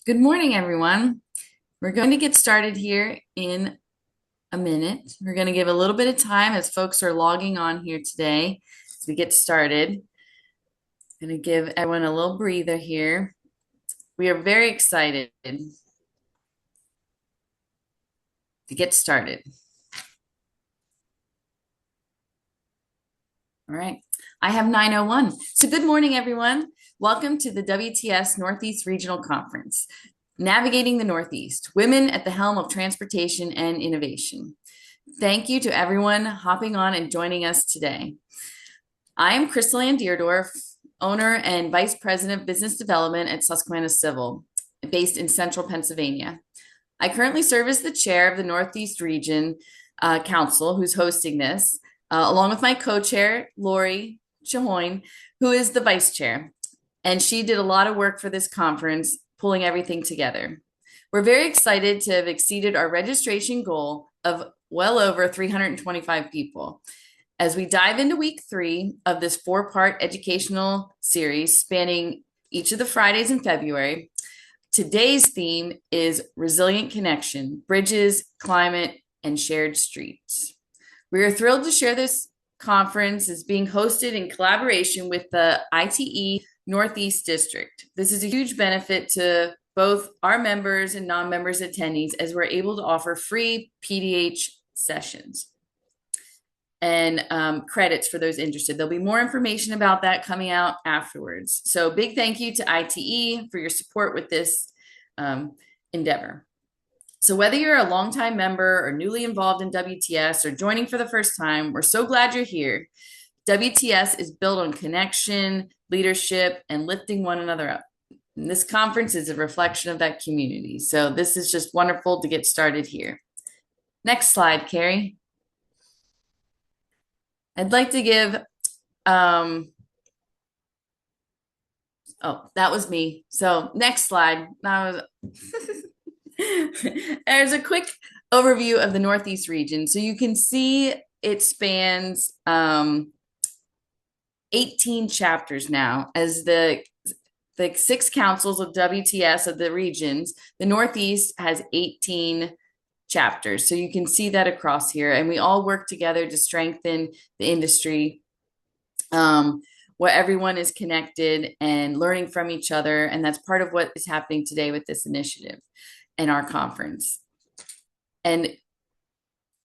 Good morning, everyone. We're going to get started here in a minute. We're going to give a little bit of time as folks are logging on here today as we get started. I'm going to give everyone a little breather here. We are very excited to get started. All right. I have 9:01. So good morning, everyone. Welcome to the WTS Northeast Regional Conference, Navigating the Northeast, Women at the Helm of Transportation and Innovation. Thank you to everyone hopping on and joining us today. I am Crystal Ann Deerdorf, owner and vice president of business development at Susquehanna Civil, based in central Pennsylvania. I currently serve as the chair of the Northeast Region Council, who's hosting this, along with my co-chair, Lori Chahoin, who is the vice chair. And she did a lot of work for this conference, pulling everything together. We're very excited to have exceeded our registration goal of well over 325 people. As we dive into week 3 of this 4-part educational series spanning each of the Fridays in February, today's theme is Resilient Connection, Bridges, Climate, and Shared Streets. We are thrilled to share this conference is being hosted in collaboration with the ITE Northeast District. This is a huge benefit to both our members and non-members attendees as we're able to offer free PDH sessions and credits for those interested. There'll be more information about that coming out afterwards. So big thank you to ITE for your support with this endeavor. So whether you're a longtime member or newly involved in WTS or joining for the first time, we're so glad you're here. WTS is built on connection, leadership, and lifting one another up. And this conference is a reflection of that community. So this is just wonderful to get started here. Next slide, Carrie. I'd like to give, oh, that was me. So next slide. There's a quick overview of the Northeast region. So you can see it spans 18 chapters now as the 6 councils of WTS of the regions. The Northeast has 18 chapters. So you can see that across here. And we all work together to strengthen the industry where everyone is connected and learning from each other. And that's part of what is happening today with this initiative and our conference. And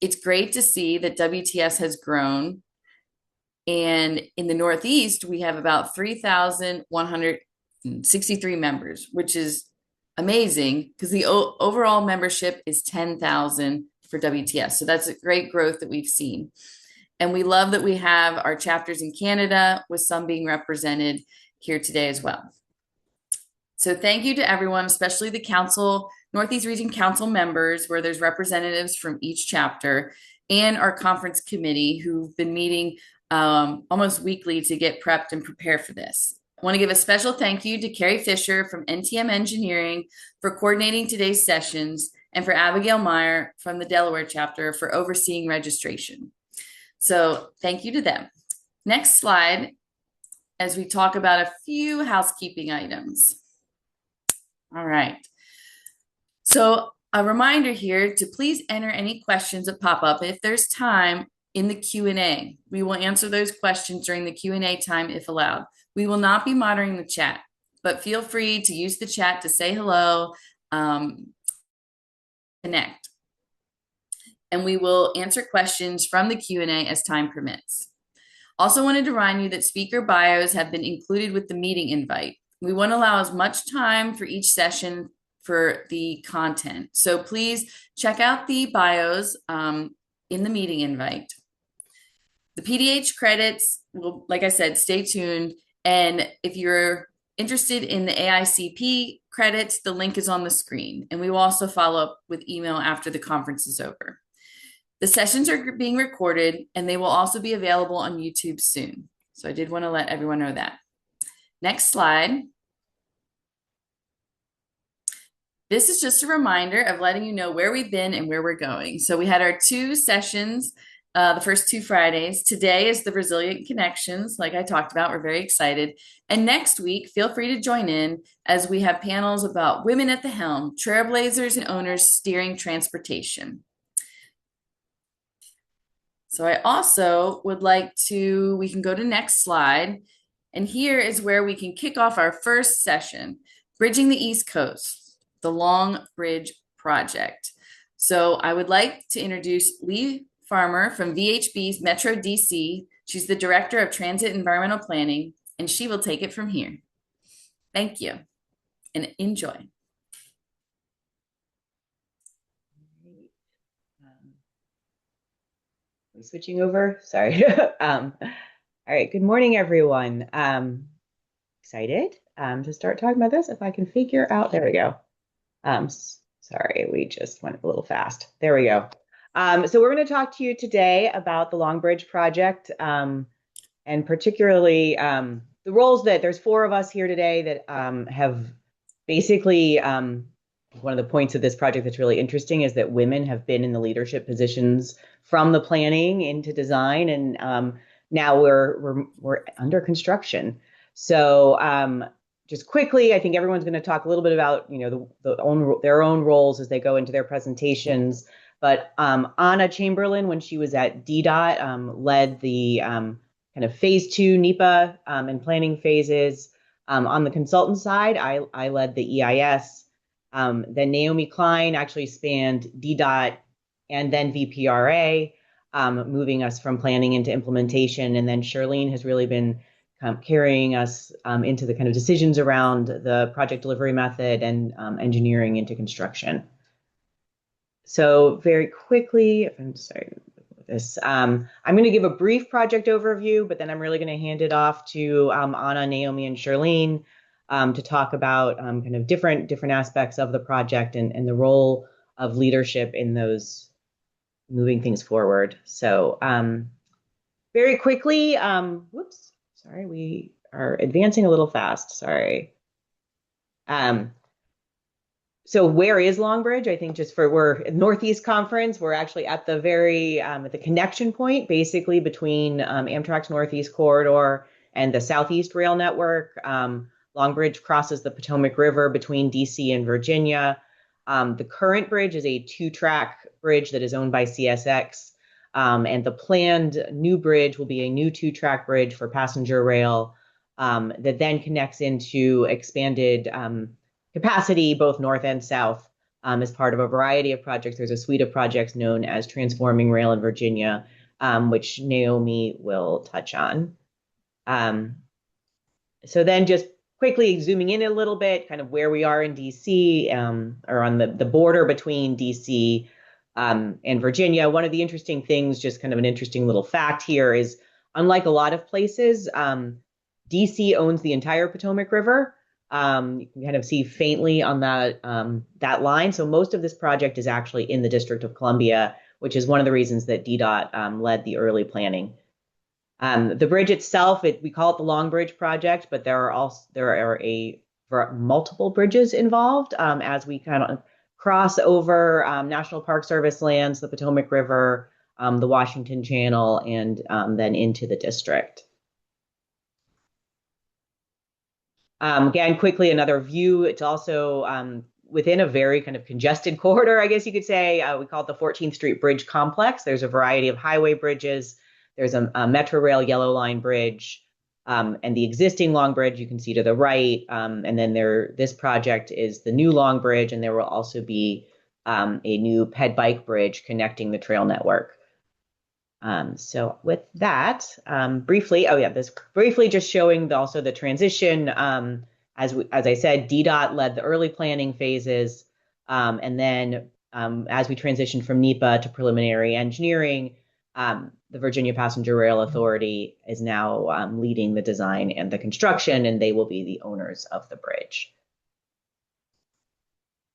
it's great to see that WTS has grown. And in the Northeast, we have about 3,163 members, which is amazing because the overall membership is 10,000 for WTS. So that's a great growth that we've seen. And we love that we have our chapters in Canada with some being represented here today as well. So thank you to everyone, especially the council, Northeast Region Council members, where there's representatives from each chapter, and our conference committee who've been meeting almost weekly to get prepped and prepare for this. I want to give a special thank you to Carrie Fisher from NTM Engineering for coordinating today's sessions and for Abigail Meyer from the Delaware chapter for overseeing registration. So thank you to them. Next slide, as we talk about a few housekeeping items. All right. So a reminder here to please enter any questions that pop up if there's time in the Q&A. We will answer those questions during the Q&A time if allowed. We will not be monitoring the chat, but feel free to use the chat to say hello, connect. And we will answer questions from the Q&A as time permits. Also wanted to remind you that speaker bios have been included with the meeting invite. We want to allow as much time for each session for the content. So please check out the bios in the meeting invite. The PDH credits will, like I said, stay tuned. And if you're interested in the AICP credits, the link is on the screen. And we will also follow up with email after the conference is over. The sessions are being recorded and they will also be available on YouTube soon. So I did want to let everyone know that. Next slide. This is just a reminder of letting you know where we've been and where we're going. So we had our 2 sessions the first two Fridays. Today is the Resilient Connections, like I talked about. We're very excited. And next week, feel free to join in as we have panels about women at the helm, trailblazers and owners steering transportation. So I also would like to, we can go to next slide. And here is where we can kick off our first session, Bridging the East Coast, the Long Bridge Project. So I would like to introduce Lee Farmer from VHB's Metro DC. She's the Director of Transit Environmental Planning, and she will take it from here. Thank you and enjoy. I'm switching over. Sorry. All right. Good morning, everyone. Excited to start talking about this. If I can figure out, there we go. Sorry, we just went a little fast. There we go. So we're going to talk to you today about the Long Bridge Project, and particularly the roles that there's four of us here today that have basically one of the points of this project that's really interesting is that women have been in the leadership positions from the planning into design, and now we're under construction. So just quickly, I think everyone's going to talk a little bit about their own roles as they go into their presentations. But Anna Chamberlain, when she was at DDOT, led the kind of phase 2 NEPA and planning phases. On the consultant side, I led the EIS. Then Naomi Klein actually spanned DDOT and then VPRA, moving us from planning into implementation. And then Charlene has really been carrying us into the kind of decisions around the project delivery method and engineering into construction. So very quickly, I'm sorry, this. I'm going to give a brief project overview, but then I'm really going to hand it off to Anna, Naomi, and Charlene to talk about kind of different aspects of the project and the role of leadership in those moving things forward. So very quickly, whoops, sorry, we are advancing a little fast. Sorry. So where is Long Bridge? I think just we're Northeast Conference. We're actually at the very at the connection point, basically between Amtrak's Northeast Corridor and the Southeast Rail Network. Long Bridge crosses the Potomac River between DC and Virginia. The current bridge is a 2-track bridge that is owned by CSX. And the planned new bridge will be a new 2-track bridge for passenger rail that then connects into expanded capacity, both north and south, as part of a variety of projects. There's a suite of projects known as Transforming Rail in Virginia, which Naomi will touch on. So then just quickly zooming in a little bit, kind of where we are in DC, or on the border between DC and Virginia. One of the interesting things, just kind of an interesting little fact here, is unlike a lot of places, DC owns the entire Potomac River. You can kind of see faintly on that line. So most of this project is actually in the District of Columbia, which is one of the reasons that DDOT led the early planning. The bridge itself, we call it the Long Bridge Project, but there are multiple bridges involved as we kind of cross over National Park Service lands, the Potomac River, the Washington Channel, and then into the district. Again, quickly, another view. It's also within a very kind of congested corridor, I guess you could say. We call it the 14th Street Bridge Complex. There's a variety of highway bridges. There's a Metro Rail Yellow Line bridge, and the existing Long Bridge you can see to the right. And then this project is the new Long Bridge, and there will also be a new ped bike bridge connecting the trail network. So with that, briefly, this briefly just showing also the transition. As I said, DDOT led the early planning phases, and then as we transitioned from NEPA to preliminary engineering, the Virginia Passenger Rail Authority is now leading the design and the construction, and they will be the owners of the bridge.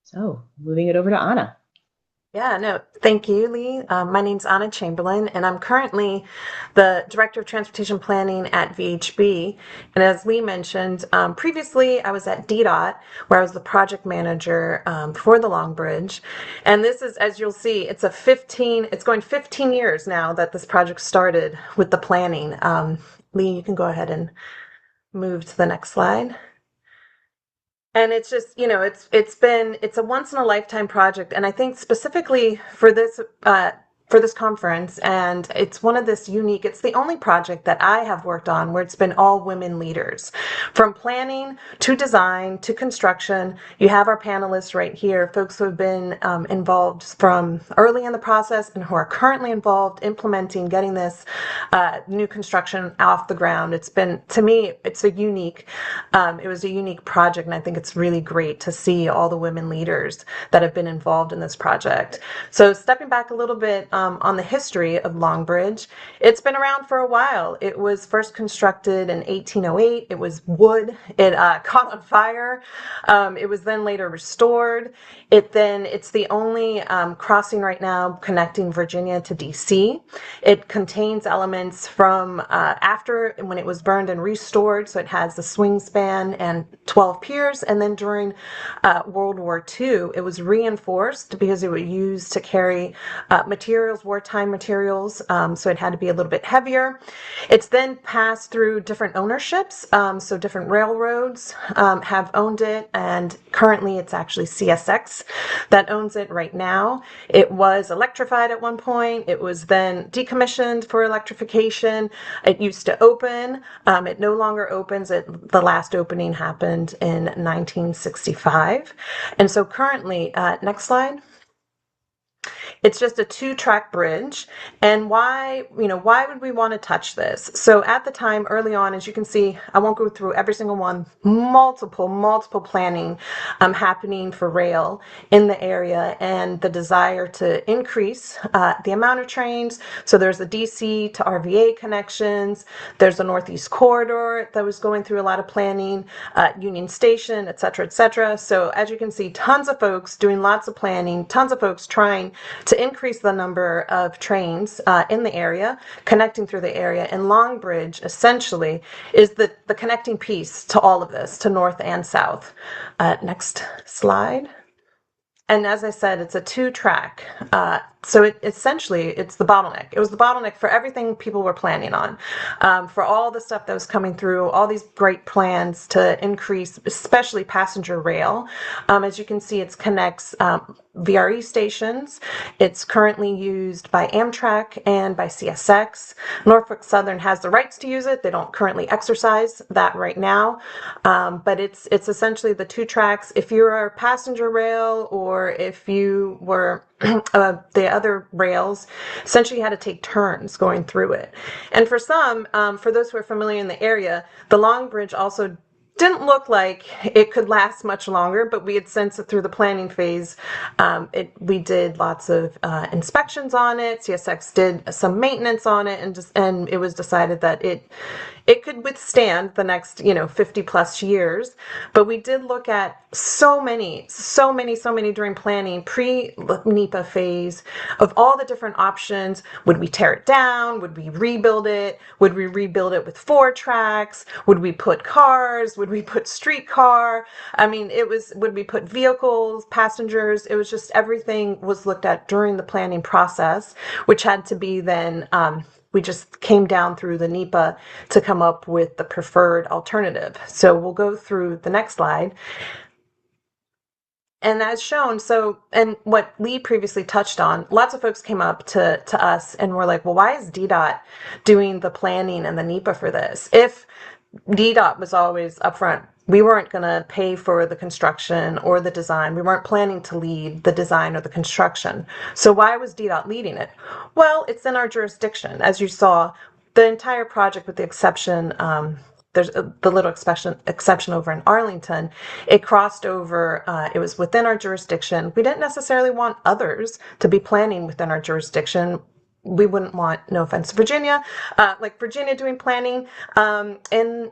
So moving it over to Anna. Yeah, no, thank you, Lee. My name's Anna Chamberlain, and I'm currently the Director of Transportation Planning at VHB. And as Lee mentioned, previously I was at DDOT, where I was the project manager for the Long Bridge. And this is, as you'll see, it's going 15 years now that this project started with the planning. Lee, you can go ahead and move to the next slide. And it's just, it's a once in a lifetime project, and I think specifically for this conference, and it's one of this unique. It's the only project that I have worked on where it's been all women leaders, from planning to design to construction. You have our panelists right here, folks who have been involved from early in the process and who are currently involved implementing, getting this new construction off the ground. It's been, to me, it was a unique project, and I think it's really great to see all the women leaders that have been involved in this project. So stepping back a little bit on the history of Long Bridge, it's been around for a while. It was first constructed in 1808. It was wood. It caught on fire. It was then later restored. It's the only crossing right now connecting Virginia to DC. It contains elements from after when it was burned and restored, so it has the swing span and 12 piers. And then during World War II, it was reinforced because it was used to carry materials, wartime materials, so it had to be a little bit heavier. It's then passed through different ownerships, so different railroads have owned it, and currently it's actually CSX that owns it right now. It was electrified at one point. It was then decommissioned for electrification. It used to open. It no longer opens. The last opening happened in 1965. And so currently, next slide. It's just a two-track bridge. And why would we want to touch this? So at the time, early on, as you can see, I won't go through every single one, multiple planning happening for rail in the area, and the desire to increase the amount of trains. So there's the DC to RVA connections. There's the Northeast Corridor that was going through a lot of planning, Union Station, et cetera, et cetera. So as you can see, tons of folks doing lots of planning, tons of folks trying to increase the number of trains in the area, connecting through the area. And Long Bridge essentially is the connecting piece to all of this, to north and south. Next slide. And as I said, it's a two-track. So essentially, it's the bottleneck. It was the bottleneck for everything people were planning on, for all the stuff that was coming through, all these great plans to increase, especially passenger rail. As you can see, it connects VRE stations. It's currently used by Amtrak and by CSX. Norfolk Southern has the rights to use it. They don't currently exercise that right now, but it's essentially the two tracks. If you're a passenger rail, or if you were the other rails, essentially you had to take turns going through it. And for some, for those who are familiar in the area, the Long Bridge also didn't look like it could last much longer, but we had sensed it through the planning phase. We did lots of inspections on it. CSX did some maintenance on it, and it was decided that it could withstand the next 50 plus years. But we did look at so many during planning, pre-NEPA phase, of all the different options. Would we tear it down? Would we rebuild it? Would we rebuild it with 4 tracks? Would we put cars? Would we put streetcar? I mean, would we put vehicles, passengers? It was just, everything was looked at during the planning process, which had to be then, we just came down through the NEPA to come up with the preferred alternative. So we'll go through the next slide. And as shown, and what Lee previously touched on, lots of folks came up to us and were like, well, why is DDOT doing the planning and the NEPA for this? If DDOT was always upfront, we weren't going to pay for the construction or the design. We weren't planning to lead the design or the construction. So why was DDOT leading it? Well, it's in our jurisdiction. As you saw, the entire project, with the exception, there's the little exception over in Arlington, it crossed over, it was within our jurisdiction. We didn't necessarily want others to be planning within our jurisdiction. We wouldn't want, no offense to Virginia, like Virginia doing planning in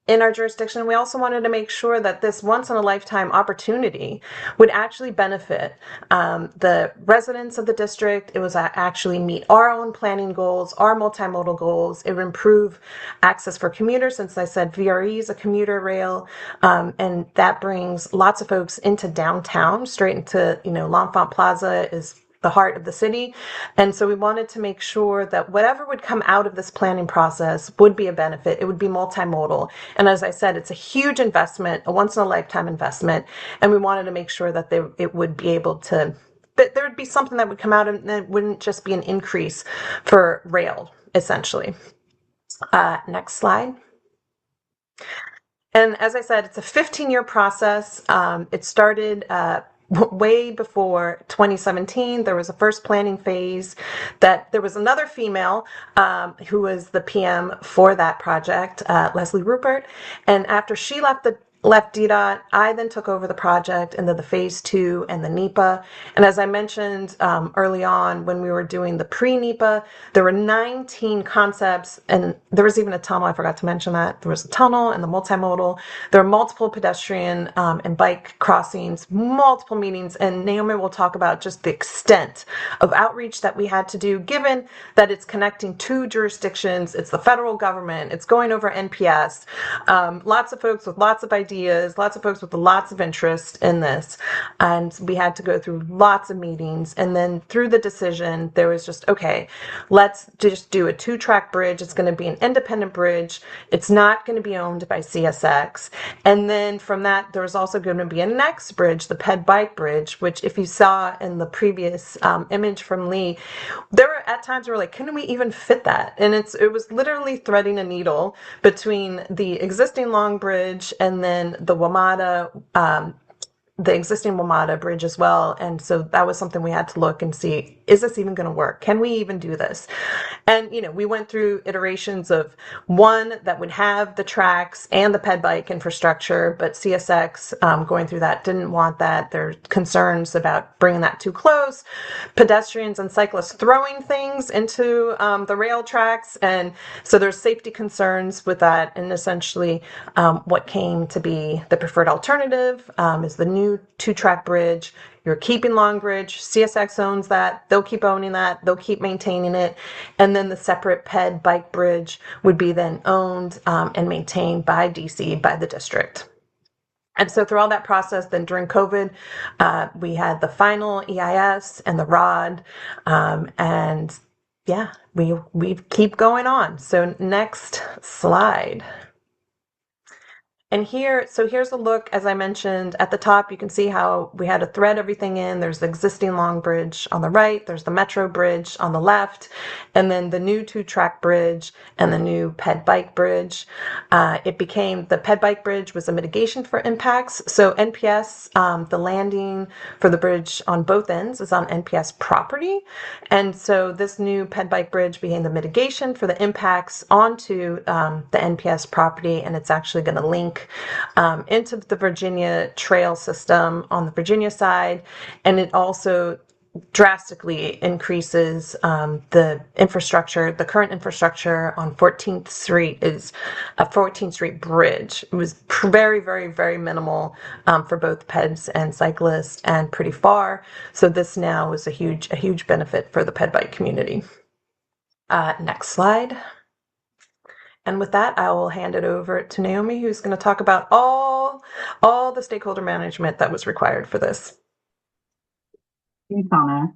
in our jurisdiction. We also wanted to make sure that this once-in-a-lifetime opportunity would actually benefit the residents of the district. It was actually meet our own planning goals, our multimodal goals. It would improve access for commuters, since I said VRE is a commuter rail, and that brings lots of folks into downtown, straight into, L'Enfant Plaza is the heart of the city. And so we wanted to make sure that whatever would come out of this planning process would be a benefit. It would be multimodal. And as I said, it's a huge investment, a once in a lifetime investment. And we wanted to make sure that it would be able to, that there would be something that would come out and it wouldn't just be an increase for rail, essentially. Next slide. And as I said, it's a 15-year process. It started way before 2017. There was a first planning phase that there was another female who was the PM for that project, Leslie Rupert. And after she left DDOT, I then took over the project into the phase 2 and the NEPA. And as I mentioned early on, when we were doing the pre-NEPA, there were 19 concepts, and there was even a tunnel. I forgot to mention that. There was a tunnel and the multimodal. There were multiple pedestrian and bike crossings, multiple meetings, and Naomi will talk about just the extent of outreach that we had to do, given that it's connecting 2 jurisdictions. It's the federal government. It's going over NPS. Lots of folks with lots of ideas, lots of folks with lots of interest in this. And we had to go through lots of meetings. And then through the decision, there was just, okay, let's just do a 2-track bridge. It's going to be an independent bridge. It's not going to be owned by CSX. And then from that, there was also going to be a next bridge, the Ped Bike Bridge, which if you saw in the previous image from Lee, there were at times we were like, can we even fit that? And it was literally threading a needle between the existing Long Bridge and then the WMATA, the existing WMATA bridge as well. And so that was something we had to look and see, is this even going to work? Can we even do this? And, we went through iterations of one that would have the tracks and the ped bike infrastructure, but CSX going through that didn't want that. There are concerns about bringing that too close, pedestrians and cyclists throwing things into the rail tracks. And so there's safety concerns with that. And essentially what came to be the preferred alternative is the new 2-track bridge. You're keeping Long Bridge. CSX owns that. They'll keep owning that. They'll keep maintaining it. And then the separate Ped Bike Bridge would be then owned and maintained by DC, by the district. And so through all that process, then during COVID, we had the final EIS and the ROD. And yeah, we keep going on. So next slide. And here's a look, as I mentioned, at the top, you can see how we had to thread everything in. There's the existing Long Bridge on the right, there's the Metro Bridge on the left, and then the new 2-track bridge and the new Ped Bike Bridge. The Ped Bike Bridge was a mitigation for impacts. So NPS, the landing for the bridge on both ends is on NPS property. And so this new Ped Bike Bridge became the mitigation for the impacts onto the NPS property, and it's actually going to link into the Virginia trail system on the Virginia side. And it also drastically increases the infrastructure. The current infrastructure on 14th Street is a 14th Street bridge. It was very, very, very minimal for both peds and cyclists, and pretty far. So this now is a huge benefit for the ped bike community. Next slide. And with that, I will hand it over to Naomi, who's going to talk about all the stakeholder management that was required for this. Thanks, Anna.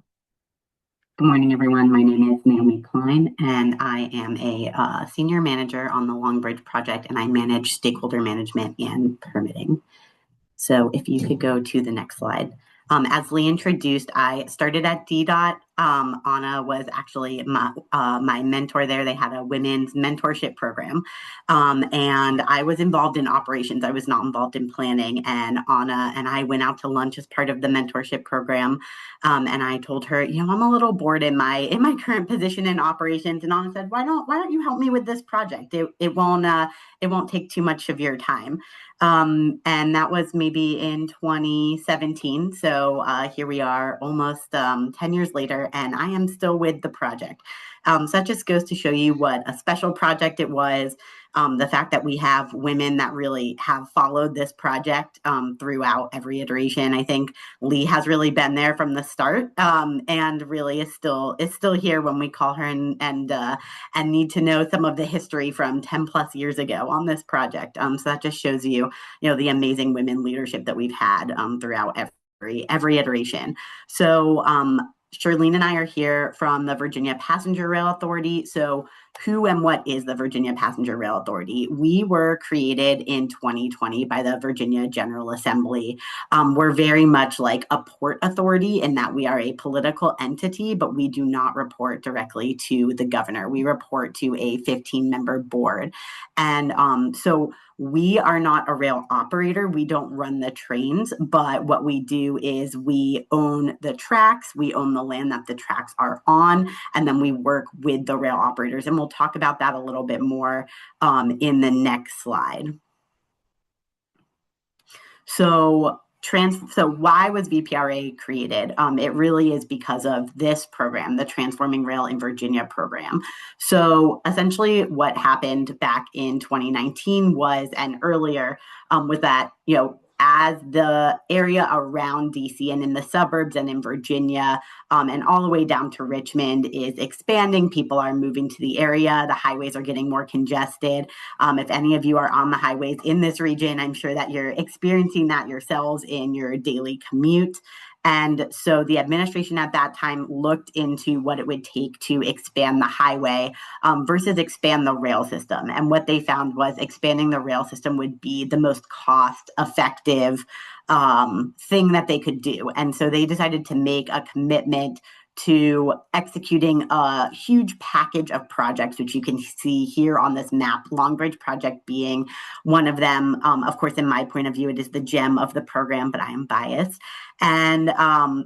Good morning, everyone. My name is Naomi Klein, and I am a senior manager on the Long Bridge project, and I manage stakeholder management and permitting. So if you could go to the next slide. As Lee introduced, I started at DDOT. Anna was actually my mentor there. They had a women's mentorship program. And I was involved in operations. I was not involved in planning. And Anna and I went out to lunch as part of the mentorship program. And I told her, I'm a little bored in my current position in operations. And Anna said, why don't you help me with this project? It won't take too much of your time. And that was maybe in 2017. So here we are almost 10 years later. and I am still with the project. So that just goes to show you what a special project it was. The fact that we have women that really have followed this project throughout every iteration. I think Lee has really been there from the start, and really is still here when we call her and need to know some of the history from 10 plus years ago on this project. So that just shows you, the amazing women leadership that we've had throughout every iteration. So Charlene and I are here from the Virginia Passenger Rail Authority. So who and what is the Virginia Passenger Rail Authority? We were created in 2020 by the Virginia General Assembly. We're very much like a port authority in that we are a political entity, but we do not report directly to the governor. We report to a 15-member board. And so we are not a rail operator. We don't run the trains, but what we do is we own the tracks, we own the land that the tracks are on, and then we work with the rail operators. And we'll talk about that a little bit more in the next slide. So why was VPRA created? It really is because of this program, the Transforming Rail in Virginia program. So essentially what happened back in 2019 was, and earlier, was that, as the area around DC and in the suburbs and in Virginia and all the way down to Richmond is expanding, people are moving to the area, the highways are getting more congested. If any of you are on the highways in this region, I'm sure that you're experiencing that yourselves in your daily commute. And so the administration at that time looked into what it would take to expand the highway versus expand the rail system. And what they found was expanding the rail system would be the most cost-effective thing that they could do. And so they decided to make a commitment to executing a huge package of projects, which you can see here on this map, Long Bridge project being one of them. Of course, in my point of view, it is the gem of the program, but I am biased. And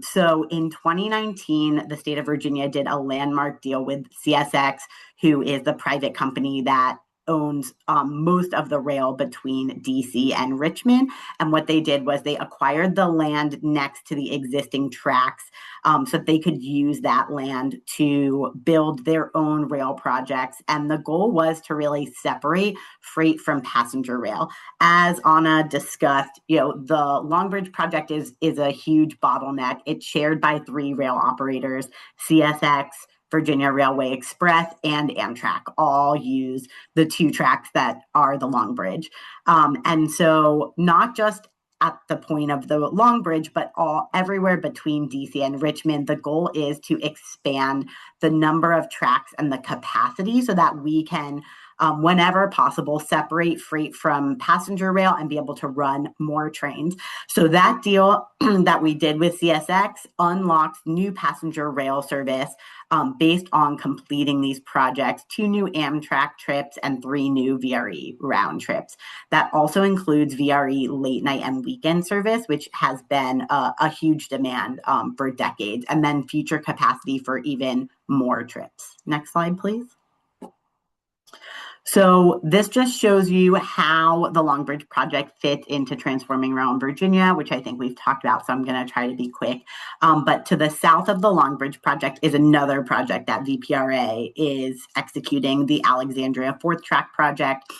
so in 2019, the state of Virginia did a landmark deal with CSX, who is the private company that owns most of the rail between DC and Richmond. And what they did was they acquired the land next to the existing tracks so that they could use that land to build their own rail projects. And the goal was to really separate freight from passenger rail. As Anna discussed, the Long Bridge project is a huge bottleneck. It's shared by 3 rail operators, CSX, Virginia Railway Express, and Amtrak all use the 2 tracks that are the Long Bridge. And so not just at the point of the Long Bridge, but everywhere between DC and Richmond, the goal is to expand the number of tracks and the capacity so that we can, whenever possible, separate freight from passenger rail and be able to run more trains. So that deal that we did with CSX unlocks new passenger rail service based on completing these projects, 2 new Amtrak trips and 3 new VRE round trips. That also includes VRE late night and weekend service, which has been a huge demand for decades, and then future capacity for even more trips. Next slide, please. So this just shows you how the Long Bridge project fits into Transforming Rail in Virginia, which I think we've talked about, so I'm going to try to be quick. But to the south of the Long Bridge project is another project that VPRA is executing, the Alexandria 4th Track project.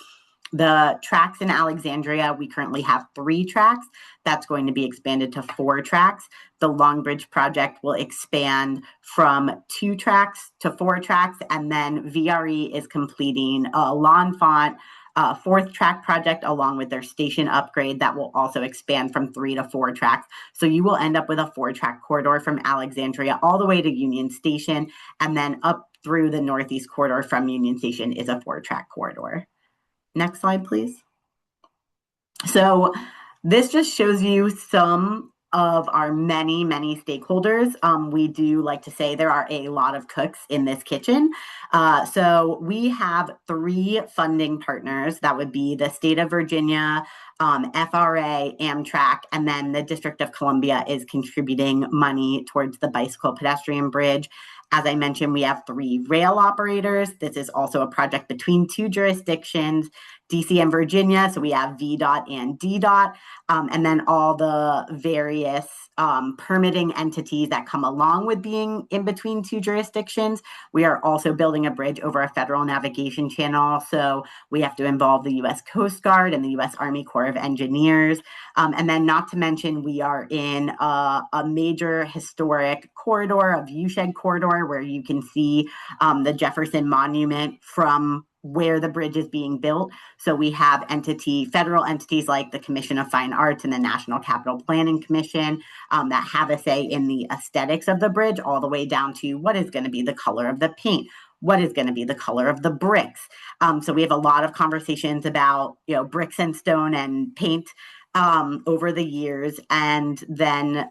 The tracks in Alexandria, we currently have 3 tracks. That's going to be expanded to 4 tracks. The Long Bridge project will expand from 2 tracks to 4 tracks, and then VRE is completing a L'Enfant 4th track project along with their station upgrade that will also expand from 3 to 4 tracks. So you will end up with a 4-track corridor from Alexandria all the way to Union Station, and then up through the Northeast corridor from Union Station is a 4-track corridor. Next slide, please. So this just shows you some of our many, many stakeholders. We do like to say there are a lot of cooks in this kitchen. So we have 3 funding partners. That would be the state of Virginia, FRA, Amtrak, and then the District of Columbia is contributing money towards the bicycle pedestrian bridge. As I mentioned, we have 3 rail operators. This is also a project between 2 jurisdictions. DC and Virginia, so we have VDOT and DDOT, and then all the various permitting entities that come along with being in between two jurisdictions. We are also building a bridge over a federal navigation channel, so we have to involve the U.S. Coast Guard and the U.S. Army Corps of Engineers. And then not to mention, we are in a major historic corridor, a viewshed corridor, where you can see the Jefferson Monument from where the bridge is being built. So we have federal entities like the Commission of Fine Arts and the National Capital Planning Commission that have a say in the aesthetics of the bridge, all the way down to what is going to be the color of the paint, what is going to be the color of the bricks. So we have a lot of conversations about, bricks and stone and paint over the years. And then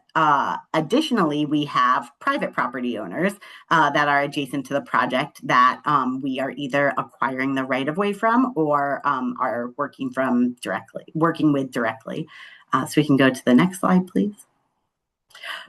additionally, we have private property owners that are adjacent to the project that we are either acquiring the right of way from or are working with directly. So we can go to the next slide, please.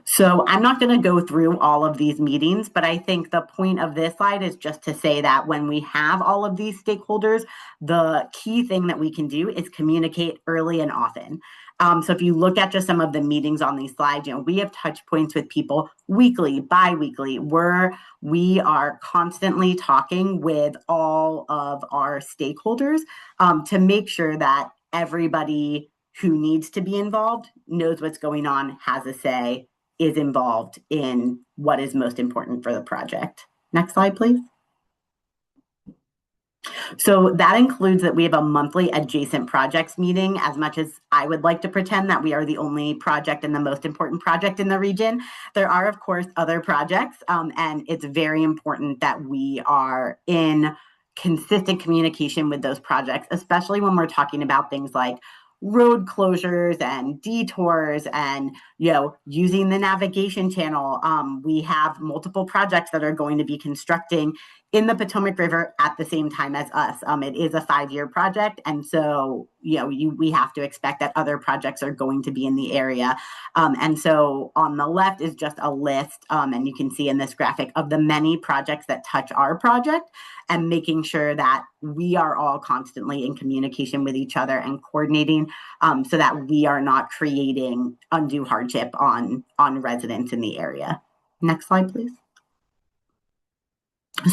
So I'm not going to go through all of these meetings, but I think the point of this slide is just to say that when we have all of these stakeholders, the key thing that we can do is communicate early and often. So if you look at just some of the meetings on these slides, we have touch points with people weekly, bi-weekly, where we are constantly talking with all of our stakeholders to make sure that everybody who needs to be involved knows what's going on, has a say, is involved in what is most important for the project. Next slide, please. So that includes that we have a monthly adjacent projects meeting. As much as I would like to pretend that we are the only project and the most important project in the region, there are, of course, other projects, and it's very important that we are in consistent communication with those projects, especially when we're talking about things like road closures and detours and using the navigation channel. We have multiple projects that are going to be constructing in the Potomac River at the same time as us. It is a 5-year project, and so we have to expect that other projects are going to be in the area. And so on the left is just a list, and you can see in this graphic, of the many projects that touch our project, and making sure that we are all constantly in communication with each other and coordinating, so that we are not creating undue hardship on residents in the area. Next slide, please.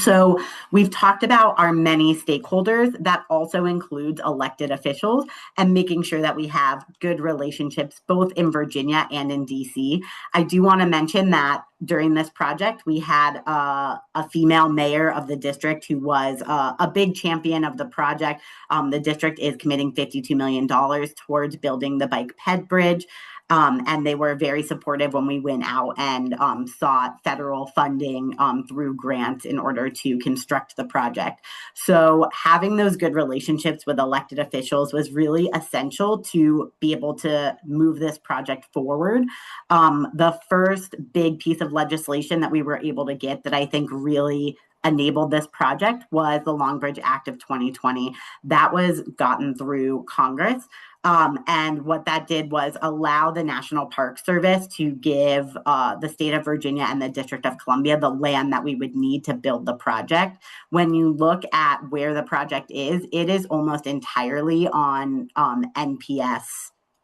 So we've talked about our many stakeholders. That also includes elected officials and making sure that we have good relationships both in Virginia and in DC. I do want to mention that during this project, we had a female mayor of the district who was a big champion of the project. The district is committing $52 million towards building the bike ped bridge. And they were very supportive when we went out and sought federal funding through grants in order to construct the project. So having those good relationships with elected officials was really essential to be able to move this project forward. The first big piece of legislation that we were able to get that I think really enabled this project was the Long Bridge Act of 2020. That was gotten through Congress. And what that did was allow the National Park Service to give the state of Virginia and the District of Columbia the land that we would need to build the project. When you look at where the project is, it is almost entirely on NPS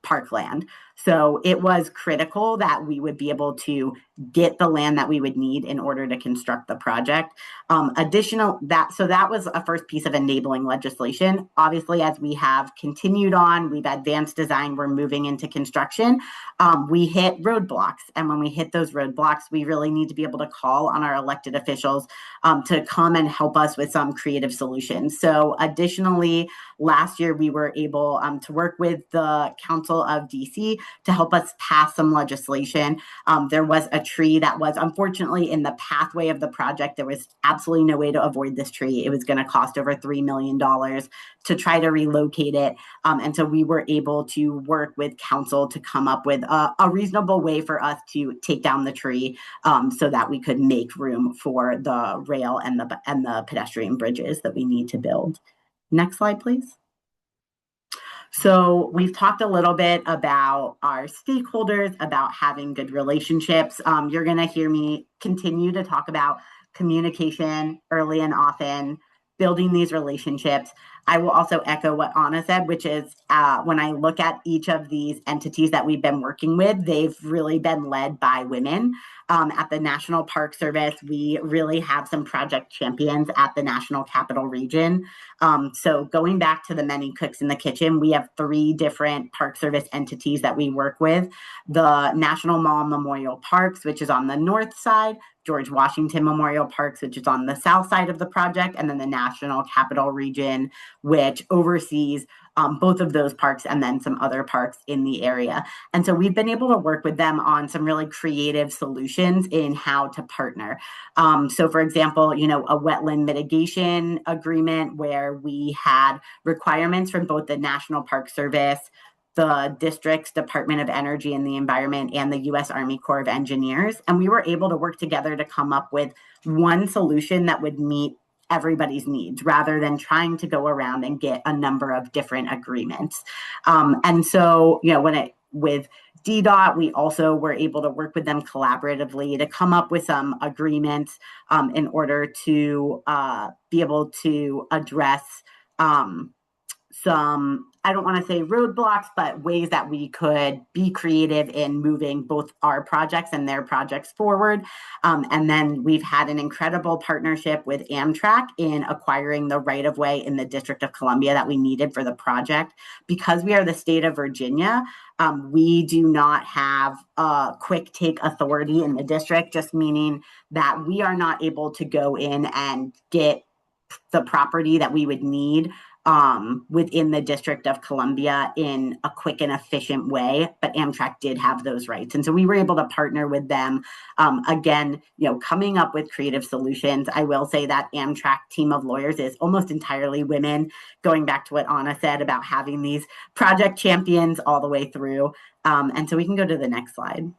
parkland. So it was critical that we would be able to get the land that we would need in order to construct the project. So that was a first piece of enabling legislation. Obviously, as we have continued on, we've advanced design, we're moving into construction. We hit roadblocks. And when we hit those roadblocks, we really need to be able to call on our elected officials to come and help us with some creative solutions. So additionally, last year, we were able to work with the Council of DC to help us pass some legislation. There was a tree that was unfortunately in the pathway of the project. There was absolutely no way to avoid this tree. It was going to cost over $3 million to try to relocate it. And so we were able to work with council to come up with a reasonable way for us to take down the tree so that we could make room for the rail and the pedestrian bridges that we need to build. Next slide, please. So we've talked a little bit about our stakeholders, about having good relationships. You're going to hear me continue to talk about communication early and often, building these relationships. I will also echo what Anna said, which is when I look at each of these entities that we've been working with, they've really been led by women. At the National Park Service, we really have some project champions at the National Capital Region. So going back to the many cooks in the kitchen, we have 3 different Park Service entities that we work with. The National Mall Memorial Parks, which is on the north side, George Washington Memorial Parks, which is on the south side of the project, and then the National Capital Region, which oversees both of those parks and then some other parks in the area. And so we've been able to work with them on some really creative solutions in how to partner. So for example, a wetland mitigation agreement where we had requirements from both the National Park Service, the district's Department of Energy and the Environment, and the U.S. Army Corps of Engineers. And we were able to work together to come up with one solution that would meet everybody's needs rather than trying to go around and get a number of different agreements. And so, with DDOT, we also were able to work with them collaboratively to come up with some agreements in order to be able to address some, I don't want to say roadblocks, but ways that we could be creative in moving both our projects and their projects forward. And then we've had an incredible partnership with Amtrak in acquiring the right-of-way in the District of Columbia that we needed for the project. Because we are the state of Virginia, we do not have a quick take authority in the district, just meaning that we are not able to go in and get the property that we would need within the District of Columbia in a quick and efficient way, but Amtrak did have those rights. And so we were able to partner with them, again, coming up with creative solutions. I will say that Amtrak team of lawyers is almost entirely women, going back to what Anna said about having these project champions all the way through. And so we can go to the next slide.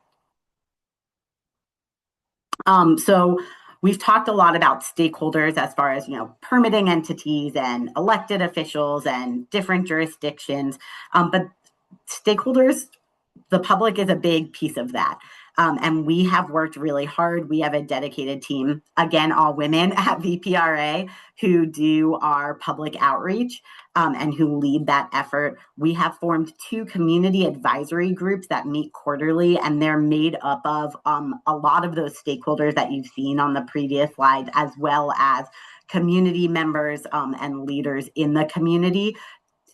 So we've talked a lot about stakeholders as far as, permitting entities and elected officials and different jurisdictions. But stakeholders, the public is a big piece of that. And we have worked really hard. We have a dedicated team, again, all women at VPRA, who do our public outreach and who lead that effort. We have formed 2 community advisory groups that meet quarterly, and they're made up of a lot of those stakeholders that you've seen on the previous slides, as well as community members and leaders in the community.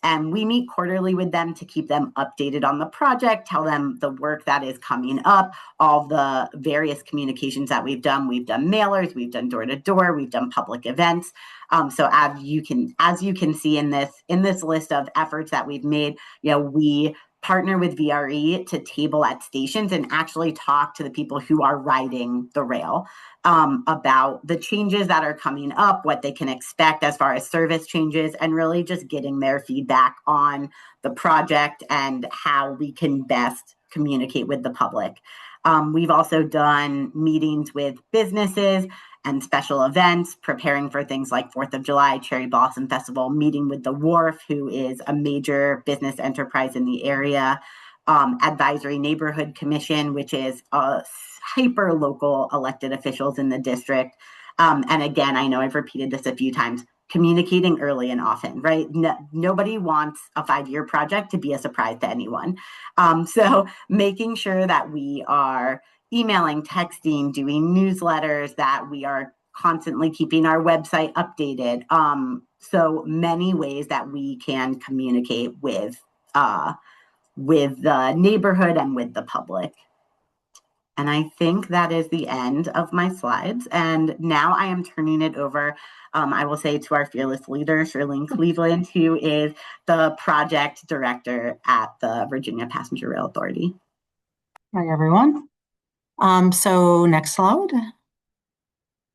And we meet quarterly with them to keep them updated on the project, tell them the work that is coming up, all the various communications that we've done. We've done mailers, we've done door-to-door, we've done public events. So as you can see in this list of efforts that we've made, we partner with VRE to table at stations and actually talk to the people who are riding the rail about the changes that are coming up, what they can expect as far as service changes, and really just getting their feedback on the project and how we can best communicate with the public. We've also done meetings with businesses and special events, preparing for things like 4th of July, Cherry Blossom Festival, meeting with the Wharf, who is a major business enterprise in the area, Advisory Neighborhood Commission, which is a hyper local elected officials in the district. And again, I know I've repeated this a few times, communicating early and often, right? Nobody wants a 5-year project to be a surprise to anyone. So making sure that we are emailing, texting, doing newsletters, that we are constantly keeping our website updated. So many ways that we can communicate with the neighborhood and with the public. And I think that is the end of my slides. And now I am turning it over, I will say, to our fearless leader, Shirlene Cleveland, who is the project director at the Virginia Passenger Rail Authority. Hi, everyone. So next slide.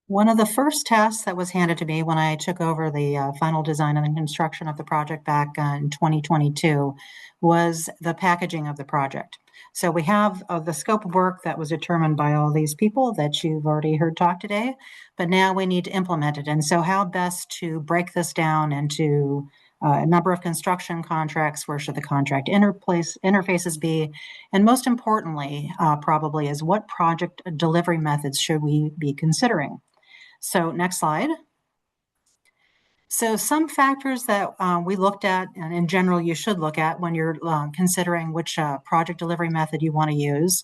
One of the first tasks that was handed to me when I took over the final design and construction of the project back in 2022 was the packaging of the project. So we have the scope of work that was determined by all these people that you've already heard talk today, but now we need to implement it. And so how best to break this down into a number of construction contracts, where should the contract interfaces be? And most importantly, probably, is what project delivery methods should we be considering? So next slide. So some factors that we looked at, and in general you should look at when you're considering which project delivery method you want to use.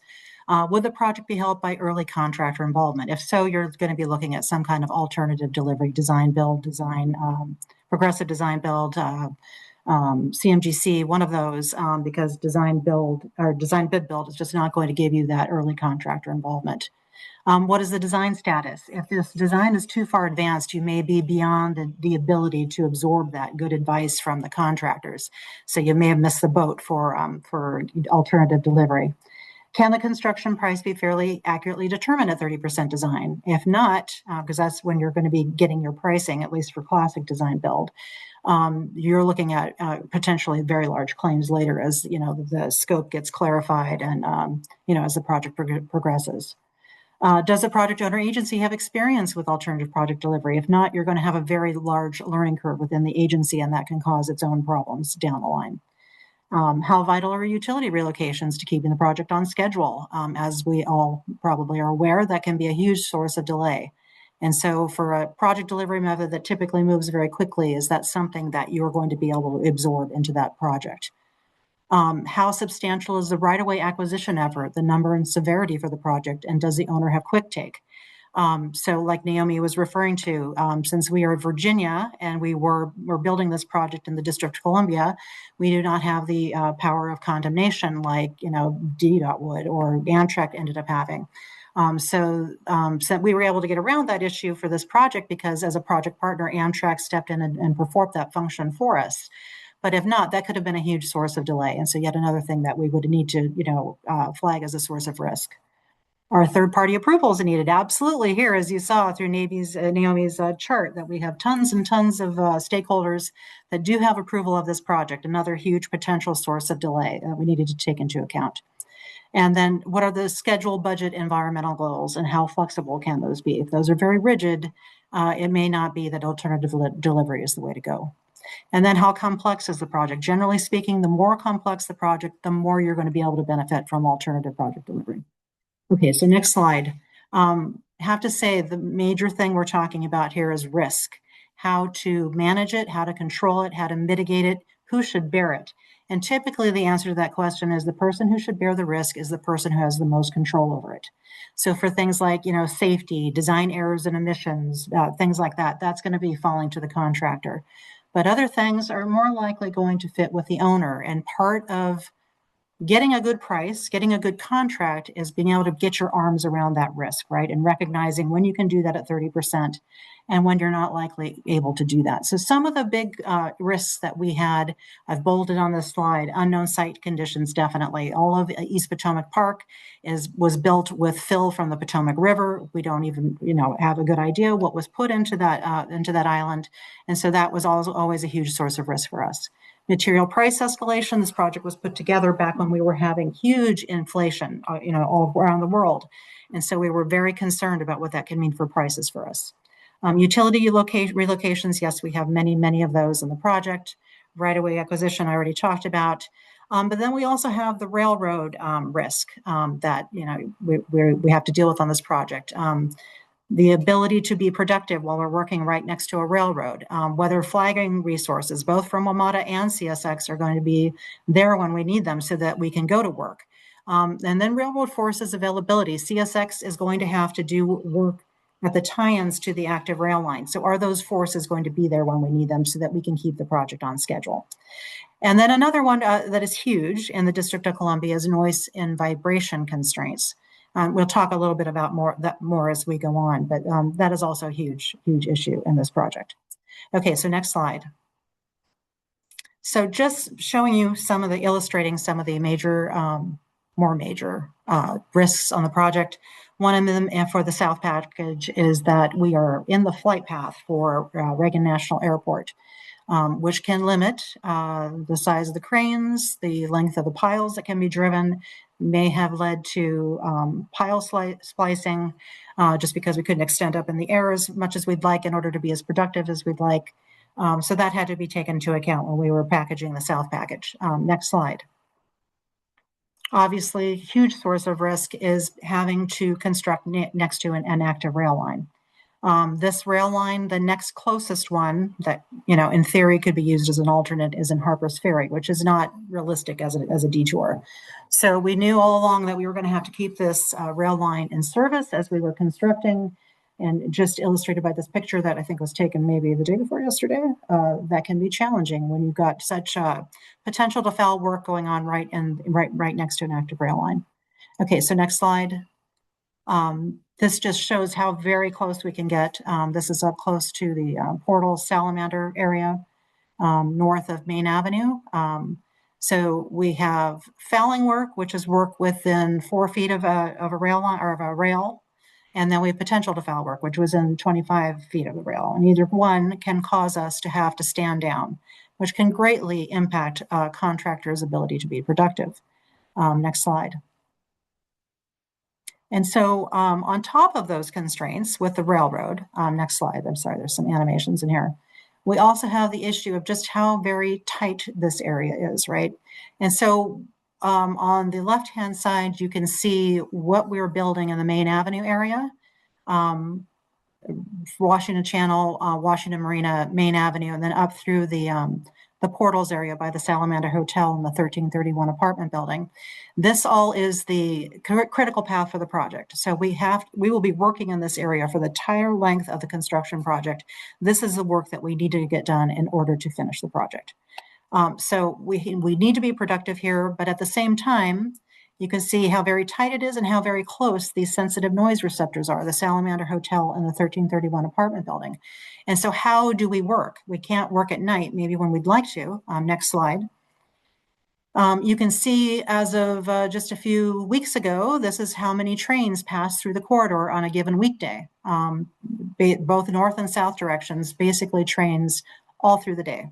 Would the project be helped by early contractor involvement? If so, you're going to be looking at some kind of alternative delivery, design, build, progressive design, build, CMGC, one of those, because design, build, or design, bid, build is just not going to give you that early contractor involvement. What is the design status? If this design is too far advanced, you may be beyond the ability to absorb that good advice from the contractors. So you may have missed the boat for alternative delivery. Can the construction price be fairly accurately determined at 30% design? If not, because that's when you're going to be getting your pricing, at least for classic design build, you're looking at potentially very large claims later as the scope gets clarified and as the project progresses. Does the project owner agency have experience with alternative project delivery? If not, you're going to have a very large learning curve within the agency, and that can cause its own problems down the line. How vital are utility relocations to keeping the project on schedule? As we all probably are aware, that can be a huge source of delay. And so for a project delivery method that typically moves very quickly, is that something that you're going to be able to absorb into that project? How substantial is the right-of-way acquisition effort, the number and severity for the project, and does the owner have quick take? So like Naomi was referring to, since we are in Virginia and we're building this project in the District of Columbia, we do not have the power of condemnation like, DDOT would or Amtrak ended up having. So we were able to get around that issue for this project because as a project partner, Amtrak stepped in and performed that function for us. But if not, that could have been a huge source of delay. And so yet another thing that we would need to, flag as a source of risk. Are third-party approvals needed? Absolutely. Here, as you saw through Naomi's chart, that we have tons and tons of stakeholders that do have approval of this project, another huge potential source of delay that we needed to take into account. And then what are the schedule, budget, environmental goals, and how flexible can those be? If those are very rigid, it may not be that alternative delivery is the way to go. And then how complex is the project? Generally speaking, the more complex the project, the more you're going to be able to benefit from alternative project delivery. Okay, so next slide. Have to say the major thing we're talking about here is risk. How to manage it, how to control it, how to mitigate it, who should bear it. And typically the answer to that question is the person who should bear the risk is the person who has the most control over it. So for things like, safety, design errors and emissions, things like that, that's going to be falling to the contractor. But other things are more likely going to fit with the owner. And part of getting a good price, getting a good contract is being able to get your arms around that risk, right? And recognizing when you can do that at 30% and when you're not likely able to do that. So some of the big risks that we had, I've bolded on this slide, unknown site conditions, definitely. All of East Potomac Park was built with fill from the Potomac River. We don't even, have a good idea what was put into that island. And so that was always a huge source of risk for us. Material price escalation. This project was put together back when we were having huge inflation, all around the world. And so we were very concerned about what that could mean for prices for us. Utility relocations. Yes, we have many, many of those in the project. Right-of-way acquisition, I already talked about. But then we also have the railroad risk that, we have to deal with on this project. The ability to be productive while we're working right next to a railroad, whether flagging resources, both from WMATA and CSX, are going to be there when we need them so that we can go to work. And then railroad forces availability. CSX is going to have to do work at the tie-ins to the active rail line. So are those forces going to be there when we need them so that we can keep the project on schedule? And then another one that is huge in the District of Columbia is noise and vibration constraints. We'll talk a little bit about more as we go on, but that is also a huge, huge issue in this project. Okay, so next slide. So just showing you illustrating some of the major, more major risks on the project. One of them for the South Package is that we are in the flight path for Reagan National Airport, which can limit the size of the cranes, the length of the piles that can be driven, may have led to pile splicing just because we couldn't extend up in the air as much as we'd like in order to be as productive as we'd like. So that had to be taken into account when we were packaging the South Package. Next slide. Obviously, huge source of risk is having to construct next to an active rail line. This rail line, the next closest one that, in theory could be used as an alternate is in Harper's Ferry, which is not realistic as a detour. So we knew all along that we were going to have to keep this rail line in service as we were constructing, and just illustrated by this picture that I think was taken maybe the day before yesterday. That can be challenging when you've got such potential to foul work going on right next to an active rail line. Okay, so next slide. This just shows how very close we can get. This is up close to the Portal Salamander area, north of Main Avenue. So we have fouling work, which is work within 4 feet of a rail line or of a rail. And then we have potential to foul work, which was in 25 feet of the rail. And either one can cause us to have to stand down, which can greatly impact contractors' ability to be productive. Next slide. And so on top of those constraints with the railroad, next slide, I'm sorry, there's some animations in here. We also have the issue of just how very tight this area is, right? And so on the left-hand side, you can see what we're building in the Main Avenue area, Washington Channel, Washington Marina, Main Avenue, and then up through the Portals area by the Salamander Hotel and the 1331 apartment building. This all is the critical path for the project. So we will be working in this area for the entire length of the construction project. This is the work that we need to get done in order to finish the project. So we need to be productive here, but at the same time, you can see how very tight it is and how very close these sensitive noise receptors are, the Salamander Hotel and the 1331 apartment building. And so how do we work? We can't work at night, maybe when we'd like to. Next slide. You can see as of just a few weeks ago, this is how many trains pass through the corridor on a given weekday. Both north and south directions, basically trains all through the day.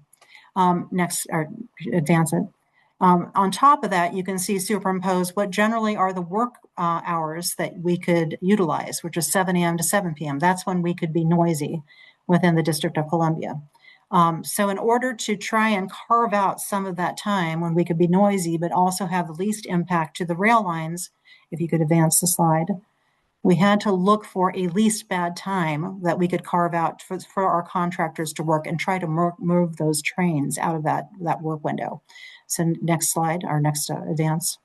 Next, or advance it. On top of that, you can see superimposed what generally are the work hours that we could utilize, which is 7 a.m. to 7 p.m. That's when we could be noisy within the District of Columbia. So in order to try and carve out some of that time when we could be noisy, but also have the least impact to the rail lines, if you could advance the slide, we had to look for a least bad time that we could carve out for our contractors to work and try to move those trains out of that work window. So next slide, our next advance.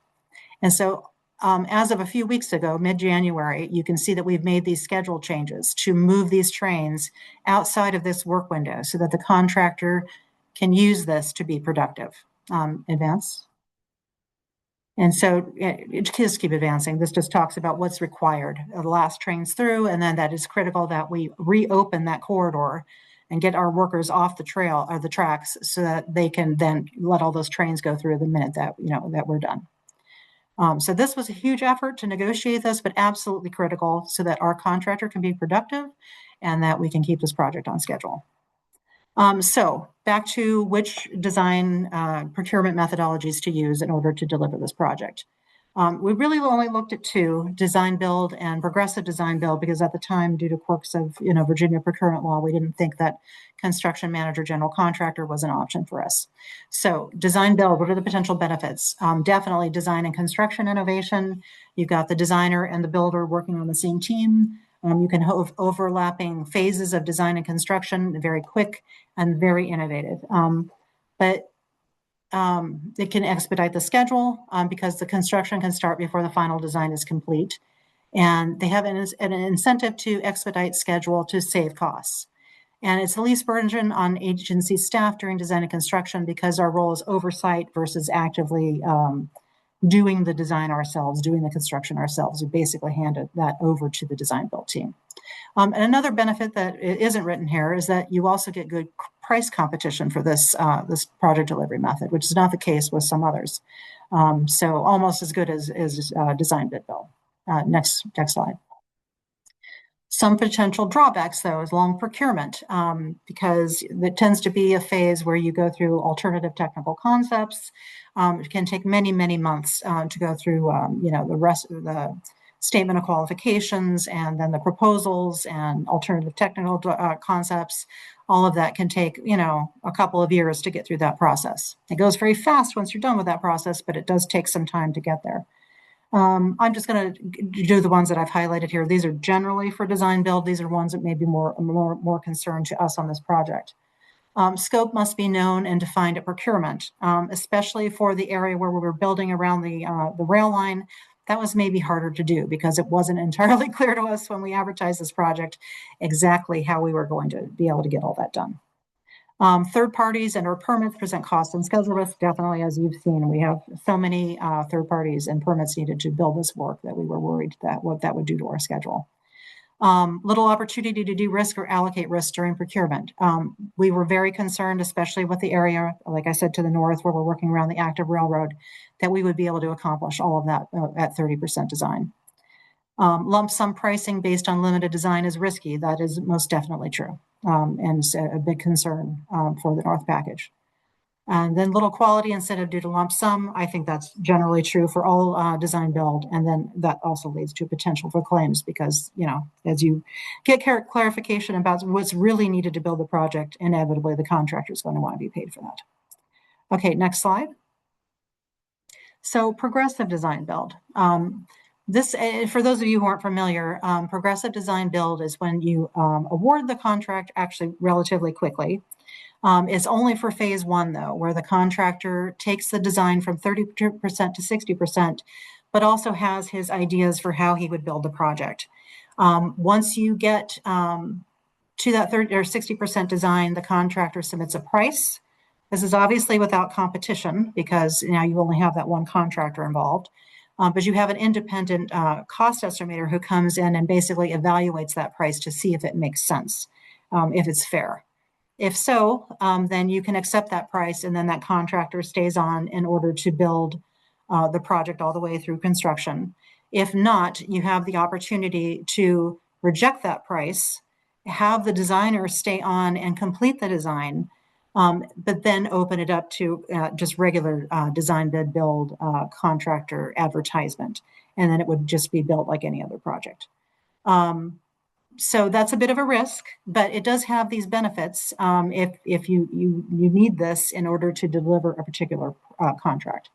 And so as of a few weeks ago, mid-January, you can see that we've made these schedule changes to move these trains outside of this work window so that the contractor can use this to be productive. Advance. And so just keep advancing. This just talks about what's required. The last trains through, and then that is critical that we reopen that corridor and get our workers off the trail or the tracks so that they can then let all those trains go through the minute that, that we're done. So this was a huge effort to negotiate this, but absolutely critical so that our contractor can be productive and that we can keep this project on schedule. So back to which design procurement methodologies to use in order to deliver this project. We really only looked at 2, design build and progressive design build, because at the time, due to quirks of Virginia procurement law, we didn't think that construction manager general contractor was an option for us. So design build, what are the potential benefits? Definitely design and construction innovation. You've got the designer and the builder working on the same team. You can have overlapping phases of design and construction, very quick and very innovative. But it can expedite the schedule because the construction can start before the final design is complete. And they have an incentive to expedite schedule to save costs. And it's the least burden on agency staff during design and construction because our role is oversight versus actively doing the design ourselves, doing the construction ourselves. We basically handed that over to the design build team. And another benefit that isn't written here is that you also get good price competition for this project delivery method, which is not the case with some others. So almost as good as design bid build. Next slide. Some potential drawbacks, though, is long procurement, because it tends to be a phase where you go through alternative technical concepts. It can take many, many months to go through, the rest of the statement of qualifications and then the proposals and alternative technical concepts. All of that can take, a couple of years to get through that process. It goes very fast once you're done with that process, but it does take some time to get there. I'm just going to do the ones that I've highlighted here. These are generally for design build. These are ones that may be more concerned to us on this project. Scope must be known and defined at procurement, especially for the area where we were building around the rail line. That was maybe harder to do because it wasn't entirely clear to us when we advertised this project exactly how we were going to be able to get all that done. Third parties and or permits present cost and schedule risk. Definitely, as you've seen, we have so many third parties and permits needed to build this work that we were worried that what that would do to our schedule. Little opportunity to de-risk or allocate risk during procurement. We were very concerned, especially with the area, like I said, to the north, where we're working around the active railroad, that we would be able to accomplish all of that at 30% design. Lump sum pricing based on limited design is risky. That is most definitely true, and it's a big concern for the North package. And then little quality incentive due to lump sum. I think that's generally true for all design build. And then that also leads to potential for claims because, you know, as you get clarification about what's really needed to build the project, inevitably the contractor is going to want to be paid for that. Okay, next slide. So progressive design build. This, for those of you who aren't familiar, progressive design build is when you award the contract actually relatively quickly. It's only for phase one, though, where the contractor takes the design from 30% to 60%, but also has his ideas for how he would build the project. Once you get to that 30 or 60% design, the contractor submits a price. This is obviously without competition because now you only have that one contractor involved. But you have an independent cost estimator who comes in and basically evaluates that price to see if it makes sense, if it's fair. If so, then you can accept that price and then that contractor stays on in order to build the project all the way through construction. If not, you have the opportunity to reject that price, have the designer stay on and complete the design, but then open it up to just regular design bid build contractor advertisement. And then it would just be built like any other project. So that's a bit of a risk, but it does have these benefits if you need this in order to deliver a particular contract.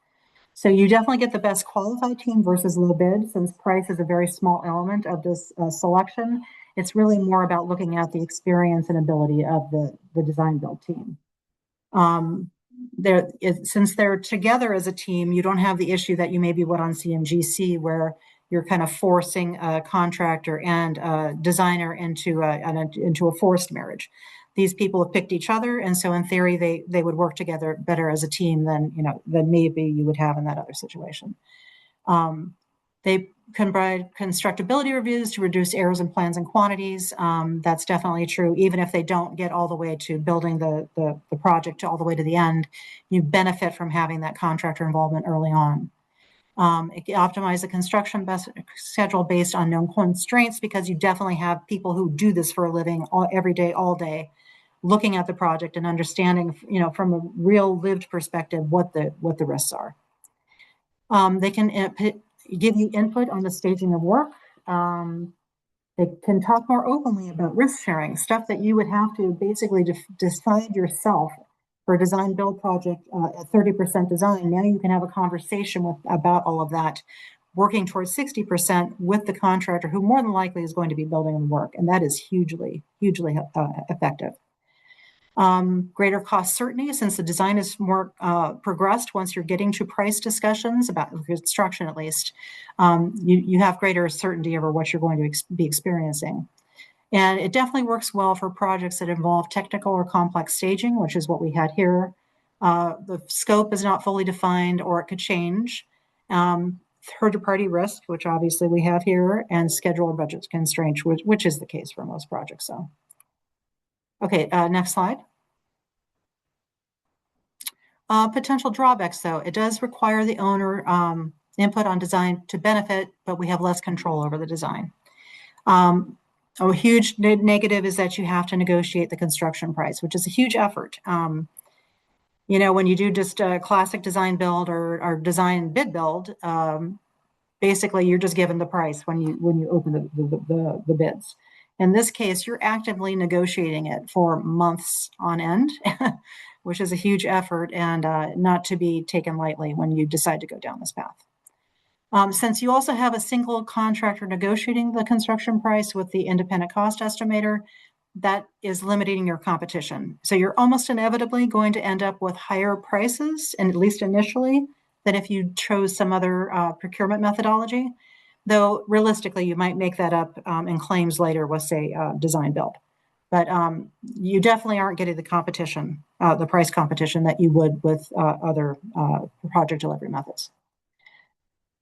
So you definitely get the best qualified team versus low bid. Since price is a very small element of this selection, it's really more about looking at the experience and ability of the design build team. Since they're together as a team, you don't have the issue that you maybe would on CMGC where you're kind of forcing a contractor and a designer into a forced marriage. These people have picked each other, and so in theory, they would work together better as a team than maybe you would have in that other situation. They can provide constructability reviews to reduce errors in plans and quantities. That's definitely true. Even if they don't get all the way to building the project all the way to the end, you benefit from having that contractor involvement early on. It can optimize the construction schedule based on known constraints because you definitely have people who do this for a living every day, all day, looking at the project and understanding, from a real lived perspective, what the risks are. They can give you input on the staging of work. They can talk more openly about risk sharing, stuff that you would have to basically decide yourself. For a design build project at 30% design, now you can have a conversation about all of that, working towards 60% with the contractor who more than likely is going to be building the work. And that is hugely, hugely effective. Greater cost certainty, since the design is more progressed once you're getting to price discussions about construction, at least, you have greater certainty over what you're going to be experiencing. And it definitely works well for projects that involve technical or complex staging, which is what we had here. The scope is not fully defined or it could change. Third-party risk, which obviously we have here, and schedule or budget constraints, which is the case for most projects. So, okay, next slide. Potential drawbacks, though. It does require the owner input on design to benefit, but we have less control over the design. A huge negative is that you have to negotiate the construction price, which is a huge effort. When you do just a classic design build or design bid build, basically you're just given the price when you open the bids. In this case, you're actively negotiating it for months on end, which is a huge effort and not to be taken lightly when you decide to go down this path. Since you also have a single contractor negotiating the construction price with the independent cost estimator, that is limiting your competition. So you're almost inevitably going to end up with higher prices, and at least initially, than if you chose some other procurement methodology. Though realistically, you might make that up in claims later with, say, design build. But you definitely aren't getting the competition, the price competition that you would with other project delivery methods.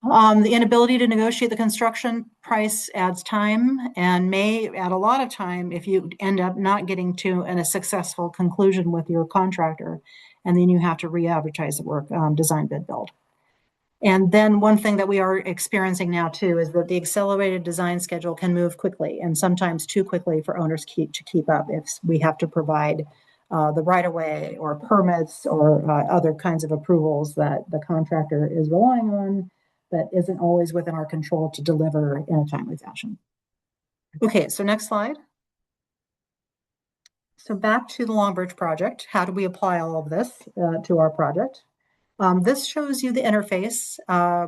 The inability to negotiate the construction price adds time and may add a lot of time if you end up not getting to a successful conclusion with your contractor, and then you have to re-advertise the work, design bid build. And then one thing that we are experiencing now too is that the accelerated design schedule can move quickly, and sometimes too quickly for owners to keep up if we have to provide the right-of-way or permits or other kinds of approvals that the contractor is relying on that isn't always within our control to deliver in a timely fashion. Okay, so next slide. So back to the Long Bridge project. How do we apply all of this to our project? This shows you the interface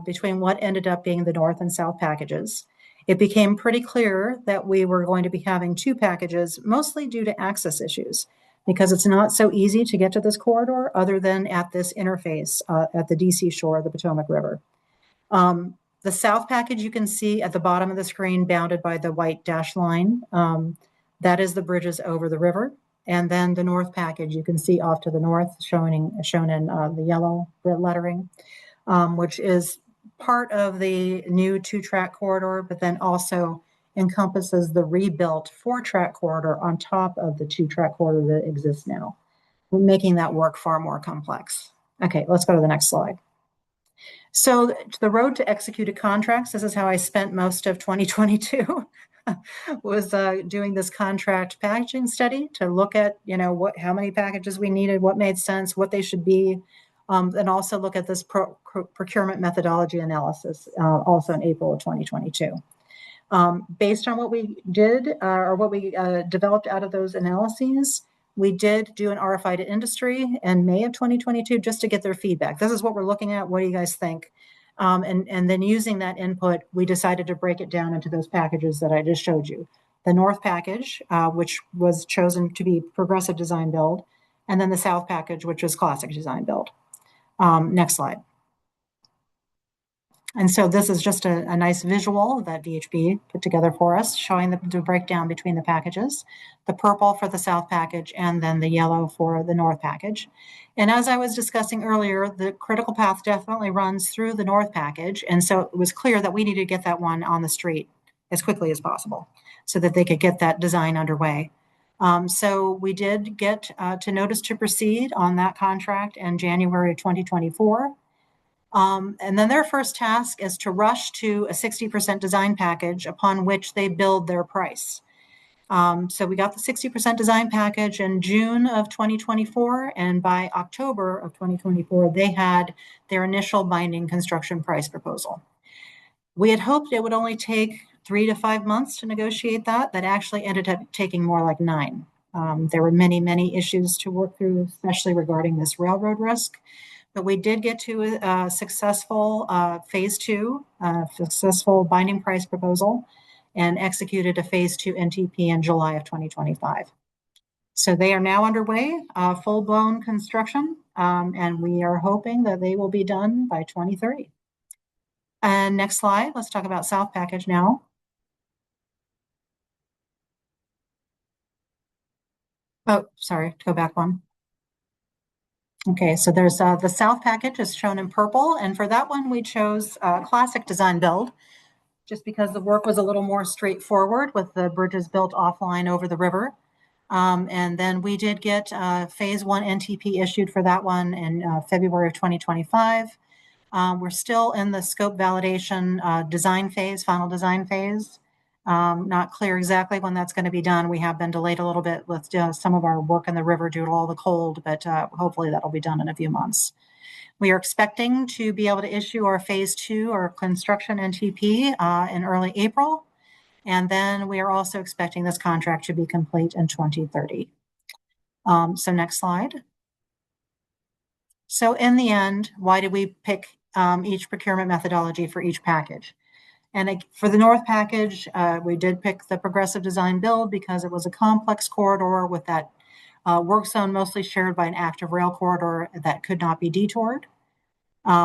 between what ended up being the north and south packages. It became pretty clear that we were going to be having two packages, mostly due to access issues, because it's not so easy to get to this corridor other than at this interface at the DC shore of the Potomac River. The south package you can see at the bottom of the screen bounded by the white dashed line. That is the bridges over the river. And then the north package you can see off to the north shown in the yellow lettering, which is part of the new 2-track corridor, but then also encompasses the rebuilt 4-track corridor on top of the 2-track corridor that exists now, making that work far more complex. Okay, let's go to the next slide. So the road to executed contracts, this is how I spent most of 2022, was doing this contract packaging study to look at, how many packages we needed, what made sense, what they should be, and also look at this procurement methodology analysis also in April of 2022. Based on what we did or what we developed out of those analyses, we did do an RFI to industry in May of 2022 just to get their feedback. This is what we're looking at. What do you guys think? And then using that input, we decided to break it down into those packages that I just showed you. The North package, which was chosen to be progressive design build, and then the South package, which was classic design build. Next slide. And so this is just a nice visual that VHB put together for us, showing the breakdown between the packages, the purple for the South package, and then the yellow for the North package. And as I was discussing earlier, the critical path definitely runs through the North package. And so it was clear that we needed to get that one on the street as quickly as possible so that they could get that design underway. So we did get to notice to proceed on that contract in January of 2024. And then their first task is to rush to a 60% design package upon which they build their price. So we got the 60% design package in June of 2024, and by October of 2024, they had their initial binding construction price proposal. We had hoped it would only take 3 to 5 months to negotiate that. That actually ended up taking more like 9. There were many, many issues to work through, especially regarding this railroad risk. But we did get to a successful phase 2, successful binding price proposal, and executed a phase 2 NTP in July of 2025. So they are now underway, full-blown construction, and we are hoping that they will be done by 2030. And next slide, let's talk about South Package now. Oh, sorry, go back one. Okay, so there's the South package is shown in purple, and for that one we chose classic design build, just because the work was a little more straightforward with the bridges built offline over the river. And then we did get phase 1 NTP issued for that one in February of 2025. We're still in the scope validation design phase, final design phase. Not clear exactly when that's going to be done. We have been delayed a little bit with some of our work in the river due to all the cold, but hopefully that'll be done in a few months. We are expecting to be able to issue our phase 2 or construction NTP in early April. And then we are also expecting this contract to be complete in 2030. So next slide. So in the end, why did we pick each procurement methodology for each package. And for the North package, we did pick the progressive design build because it was a complex corridor with that work zone mostly shared by an active rail corridor that could not be detoured.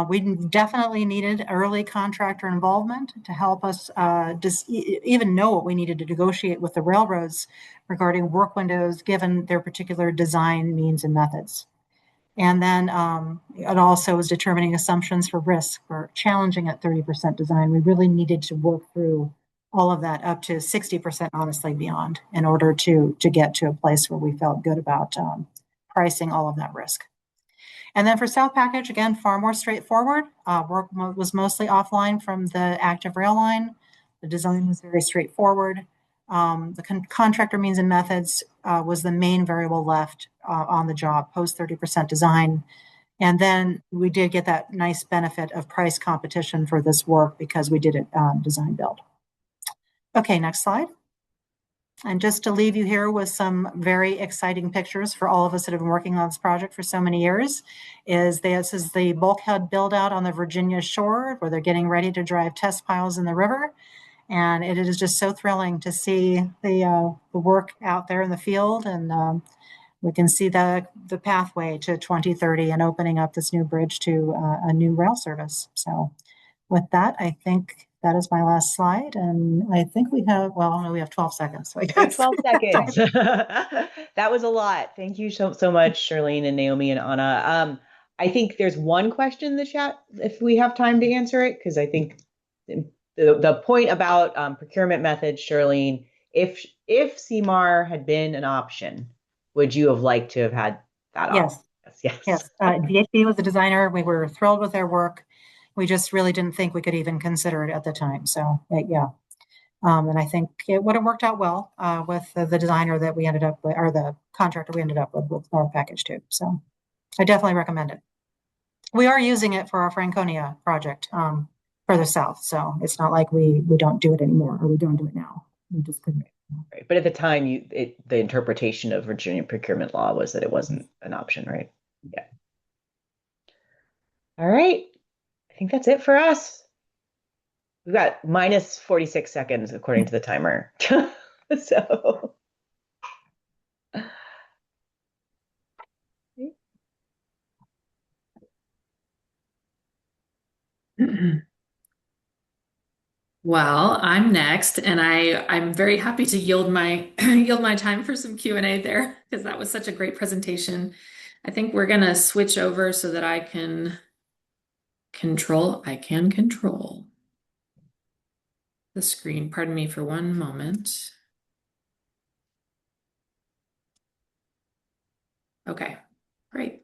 We definitely needed early contractor involvement to help us even know what we needed to negotiate with the railroads regarding work windows, given their particular design means and methods. And then it also was determining assumptions for risk. We're challenging at 30% design. We really needed to work through all of that up to 60%, honestly, beyond, in order to get to a place where we felt good about pricing all of that risk. And then for South Package, again, far more straightforward. Work was mostly offline from the active rail line. The design was very straightforward. The contractor means and methods was the main variable left on the job, post 30% design. And then we did get that nice benefit of price competition for this work because we did it design build. Okay, next slide. And just to leave you here with some very exciting pictures for all of us that have been working on this project for so many years, this is the bulkhead build out on the Virginia shore where they're getting ready to drive test piles in the river. And it is just so thrilling to see the work out there in the field. And we can see the pathway to 2030 and opening up this new bridge to a new rail service. So with that, I think that is my last slide. And I think we have 12 seconds. So I guess. 12 seconds. That was a lot. Thank you so much, Charlene and Naomi and Anna. I think there's one question in the chat if we have time to answer it, because I think the point about procurement methods, Charlene, if CMAR had been an option, would you have liked to have had that option? Yes. VHB was the designer. We were thrilled with their work. We just really didn't think we could even consider it at the time. So yeah. And I think it would have worked out well with the designer that we ended up with, or the contractor we ended up with North Package too. So I definitely recommend it. We are using it for our Franconia project further south. So it's not like we don't do it anymore, or we don't do it now. We just couldn't. Right. But at the time, the interpretation of Virginia procurement law was that it wasn't an option, right? Yeah. All right. I think that's it for us. We've got minus 46 seconds according to the timer. So. Well, I'm next, and I'm very happy to yield my yield my time for some Q&A there because that was such a great presentation. I think we're gonna switch over so that I can control the screen. Pardon me for one moment. Okay, great.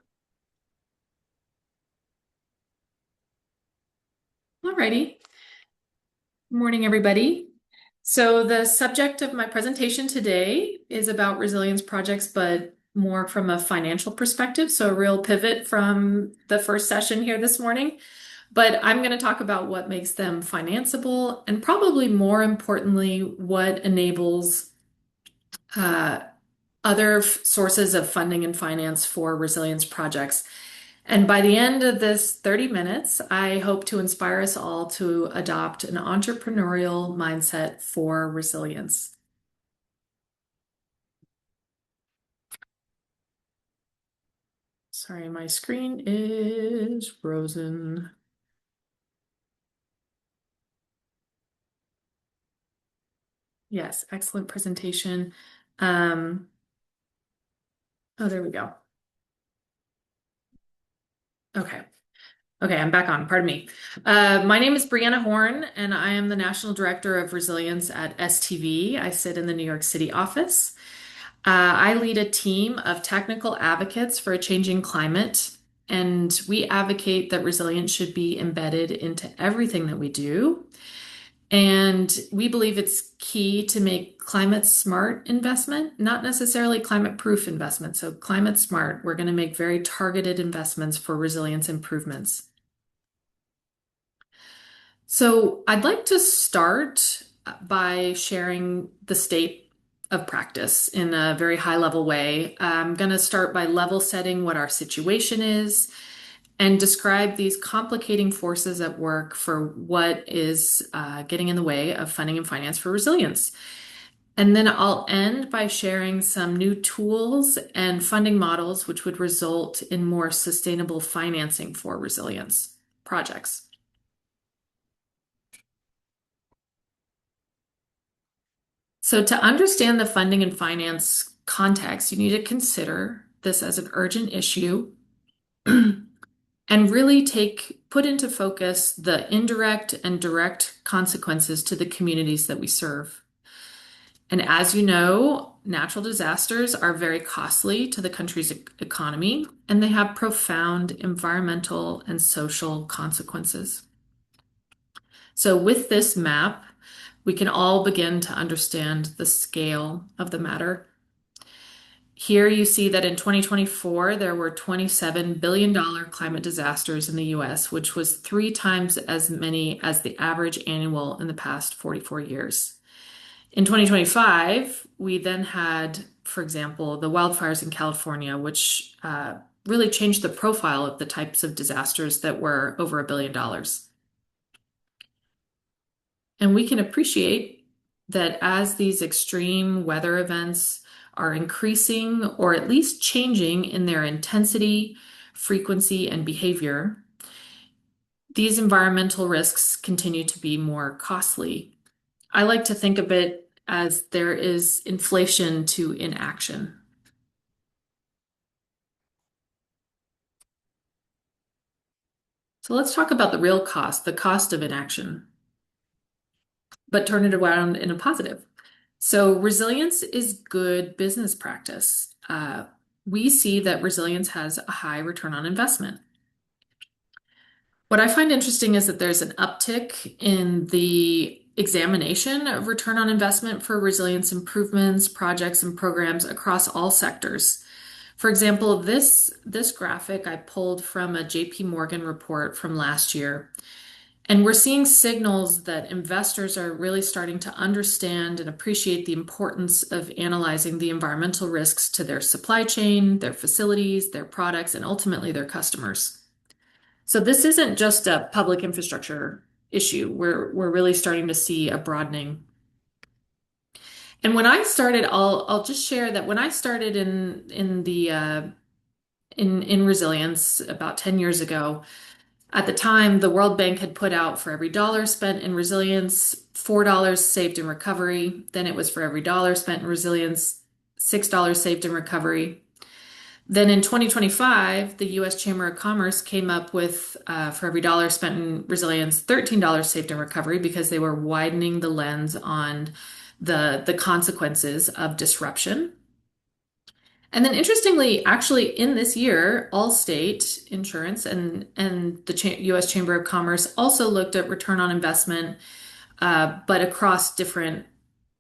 Alrighty. Good morning, everybody. So the subject of my presentation today is about resilience projects, but more from a financial perspective. So a real pivot from the first session here this morning. But I'm going to talk about what makes them financeable, and probably more importantly, what enables other sources of funding and finance for resilience projects. And by the end of this 30 minutes, I hope to inspire us all to adopt an entrepreneurial mindset for resilience. Sorry, my screen is frozen. Yes, excellent presentation. Oh, there we go. Okay, I'm back on. Pardon me. My name is Brianna Horn, and I am the National Director of Resilience at STV. I sit in the New York City office. I lead a team of technical advocates for a changing climate, and we advocate that resilience should be embedded into everything that we do. And we believe it's key to make climate smart investment, not necessarily climate proof investment. So climate smart, we're going to make very targeted investments for resilience improvements. So I'd like to start by sharing the state of practice in a very high level way. I'm going to start by level setting what our situation is, and describe these complicating forces at work for what is getting in the way of funding and finance for resilience. And then I'll end by sharing some new tools and funding models which would result in more sustainable financing for resilience projects. So to understand the funding and finance context, you need to consider this as an urgent issue and really put into focus the indirect and direct consequences to the communities that we serve. And as you know, natural disasters are very costly to the country's economy, and they have profound environmental and social consequences. So with this map, we can all begin to understand the scale of the matter. Here you see that in 2024, there were $27 billion climate disasters in the US, which was 3 times as many as the average annual in the past 44 years. In 2025, we then had, for example, the wildfires in California, which really changed the profile of the types of disasters that were over $1 billion. And we can appreciate that as these extreme weather events are increasing or at least changing in their intensity, frequency, and behavior, these environmental risks continue to be more costly. I like to think of it as there is inflation to inaction. So let's talk about the real cost, the cost of inaction, but turn it around in a positive. So resilience is good business practice. We see that resilience has a high return on investment. What I find interesting is that there's an uptick in the examination of return on investment for resilience improvements, projects, and programs across all sectors. For example, this graphic I pulled from a JP Morgan report from last year. And we're seeing signals that investors are really starting to understand and appreciate the importance of analyzing the environmental risks to their supply chain, their facilities, their products, and ultimately their customers. So this isn't just a public infrastructure issue. We're really starting to see a broadening. And when I started, I'll just share that when I started in resilience about 10 years ago, at the time, the World Bank had put out for every dollar spent in resilience, $4 saved in recovery. Then it was for every dollar spent in resilience, $6 saved in recovery. Then in 2025, the US Chamber of Commerce came up with, for every dollar spent in resilience, $13 saved in recovery because they were widening the lens on the consequences of disruption. And then interestingly, actually in this year, Allstate Insurance and the US Chamber of Commerce also looked at return on investment, but across different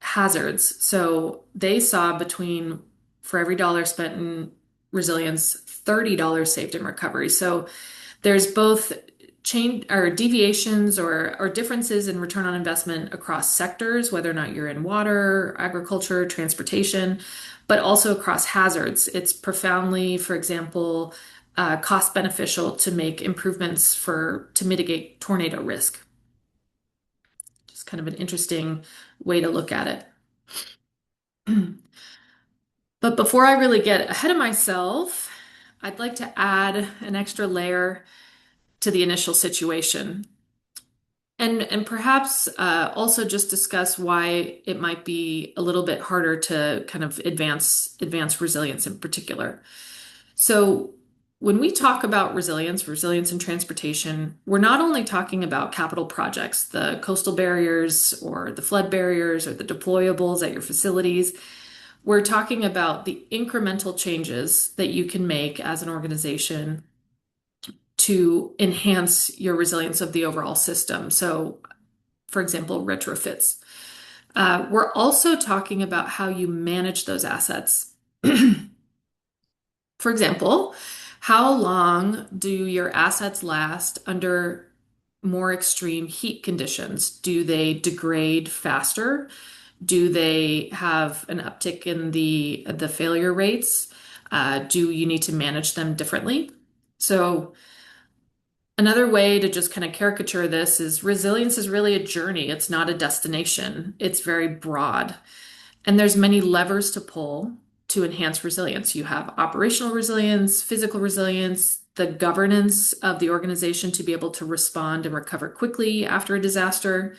hazards. So they saw for every dollar spent in resilience, $30 saved in recovery. So there's both change or deviations or differences in return on investment across sectors, whether or not you're in water, agriculture, transportation, but also across hazards. It's profoundly, for example, cost beneficial to make improvements to mitigate tornado risk. Just kind of an interesting way to look at it. But before I really get ahead of myself, I'd like to add an extra layer to the initial situation. And perhaps also just discuss why it might be a little bit harder to kind of advance resilience in particular. So when we talk about resilience in transportation, we're not only talking about capital projects, the coastal barriers or the flood barriers or the deployables at your facilities. We're talking about the incremental changes that you can make as an organization to enhance your resilience of the overall system. So, for example, retrofits. We're also talking about how you manage those assets. For example, how long do your assets last under more extreme heat conditions? Do they degrade faster? Do they have an uptick in the failure rates? Do you need to manage them differently? So Another way to just kind of caricature this is resilience is really a journey. It's not a destination. It's very broad. And there's many levers to pull to enhance resilience. You have operational resilience, physical resilience, the governance of the organization to be able to respond and recover quickly after a disaster,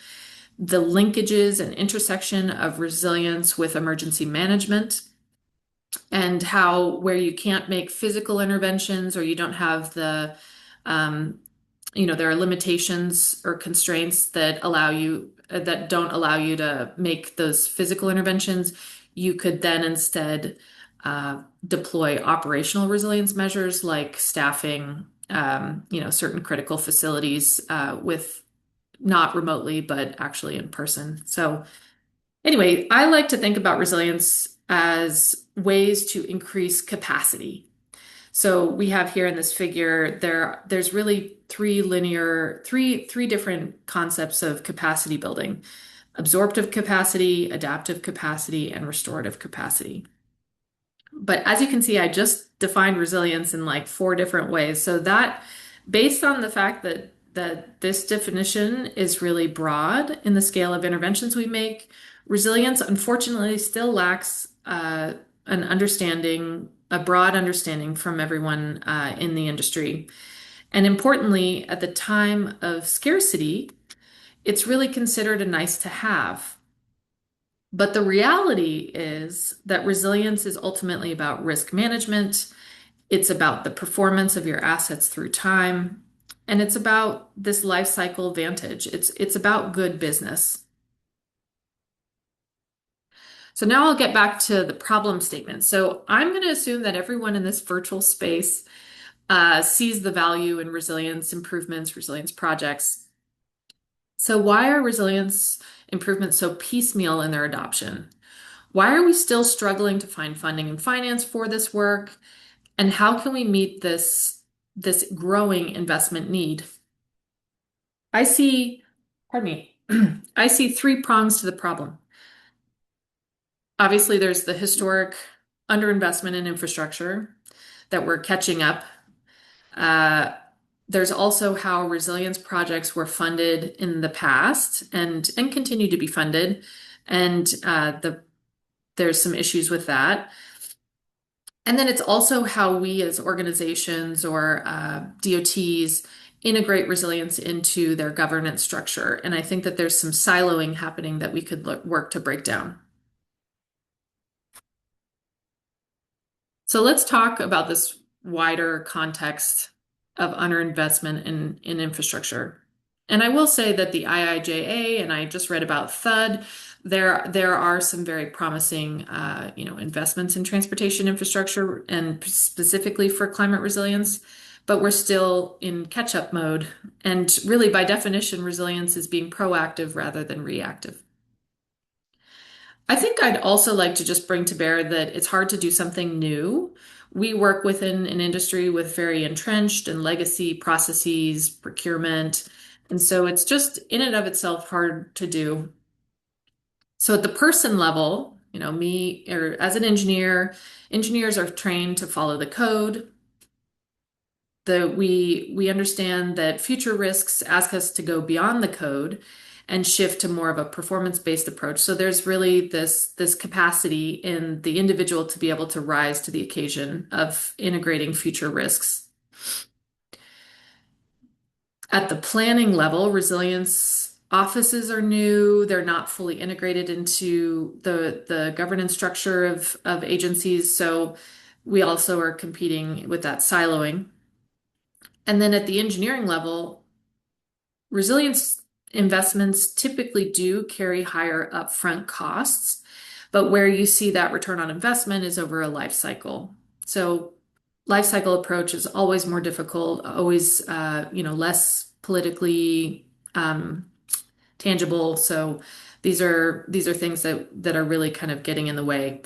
the linkages and intersection of resilience with emergency management, and how where you can't make physical interventions or you don't have um, there are limitations or constraints that don't allow you to make those physical interventions. You could then instead deploy operational resilience measures like staffing, certain critical facilities with not remotely, but actually in person. So anyway, I like to think about resilience as ways to increase capacity. So we have here in this figure, there's really three different concepts of capacity building: absorptive capacity, adaptive capacity, and restorative capacity. But as you can see, I just defined resilience in like 4 different ways. So that, based on the fact that this definition is really broad in the scale of interventions we make, resilience unfortunately still lacks a broad understanding from everyone in the industry. And importantly, at the time of scarcity, it's really considered a nice to have. But the reality is that resilience is ultimately about risk management. It's about the performance of your assets through time. And it's about this life cycle advantage. It's about good business. So now I'll get back to the problem statement. So I'm going to assume that everyone in this virtual space sees the value in resilience improvements, resilience projects. So why are resilience improvements so piecemeal in their adoption? Why are we still struggling to find funding and finance for this work? And how can we meet this growing investment need? I see, pardon me, I see 3 prongs to the problem. Obviously, there's the historic underinvestment in infrastructure that we're catching up. There's also how resilience projects were funded in the past and continue to be funded, and there's some issues with that. And then it's also how we as organizations or DOTs integrate resilience into their governance structure. And I think that there's some siloing happening that we could work to break down. So let's talk about this wider context of underinvestment in infrastructure. And I will say that the IIJA, and I just read about THUD, there are some very promising investments in transportation infrastructure and specifically for climate resilience, but we're still in catch-up mode. And really, by definition, resilience is being proactive rather than reactive. I think I'd also like to just bring to bear that it's hard to do something new. We work within an industry with very entrenched and legacy processes, procurement, and so it's just in and of itself hard to do. So at the person level, me or as an engineer, engineers are trained to follow the code. We understand that future risks ask us to go beyond the code and shift to more of a performance-based approach. So there's really this capacity in the individual to be able to rise to the occasion of integrating future risks. At the planning level, resilience offices are new. They're not fully integrated into the governance structure of agencies. So we also are competing with that siloing. And then at the engineering level, resilience investments typically do carry higher upfront costs, but where you see that return on investment is over a life cycle. So life cycle approach is always more difficult, always less politically tangible. So these are things that are really kind of getting in the way.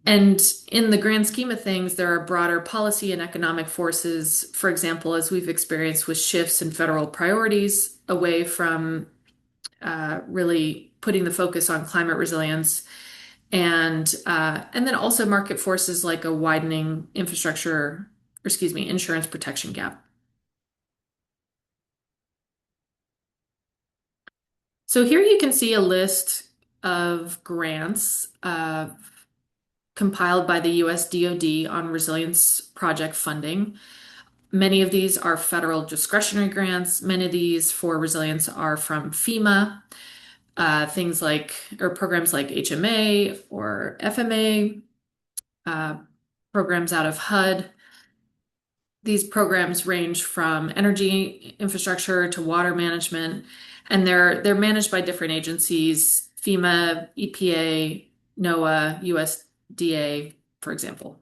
And in the grand scheme of things, there are broader policy and economic forces, for example, as we've experienced with shifts in federal priorities away from really putting the focus on climate resilience, and then also market forces like a widening insurance protection gap. So here you can see a list of grants compiled by the US DoD on resilience project funding. Many of these are federal discretionary grants. Many of these for resilience are from FEMA, things like, or programs like HMA or FMA, programs out of HUD. These programs range from energy infrastructure to water management, and they're managed by different agencies, FEMA, EPA, NOAA, USDA, for example.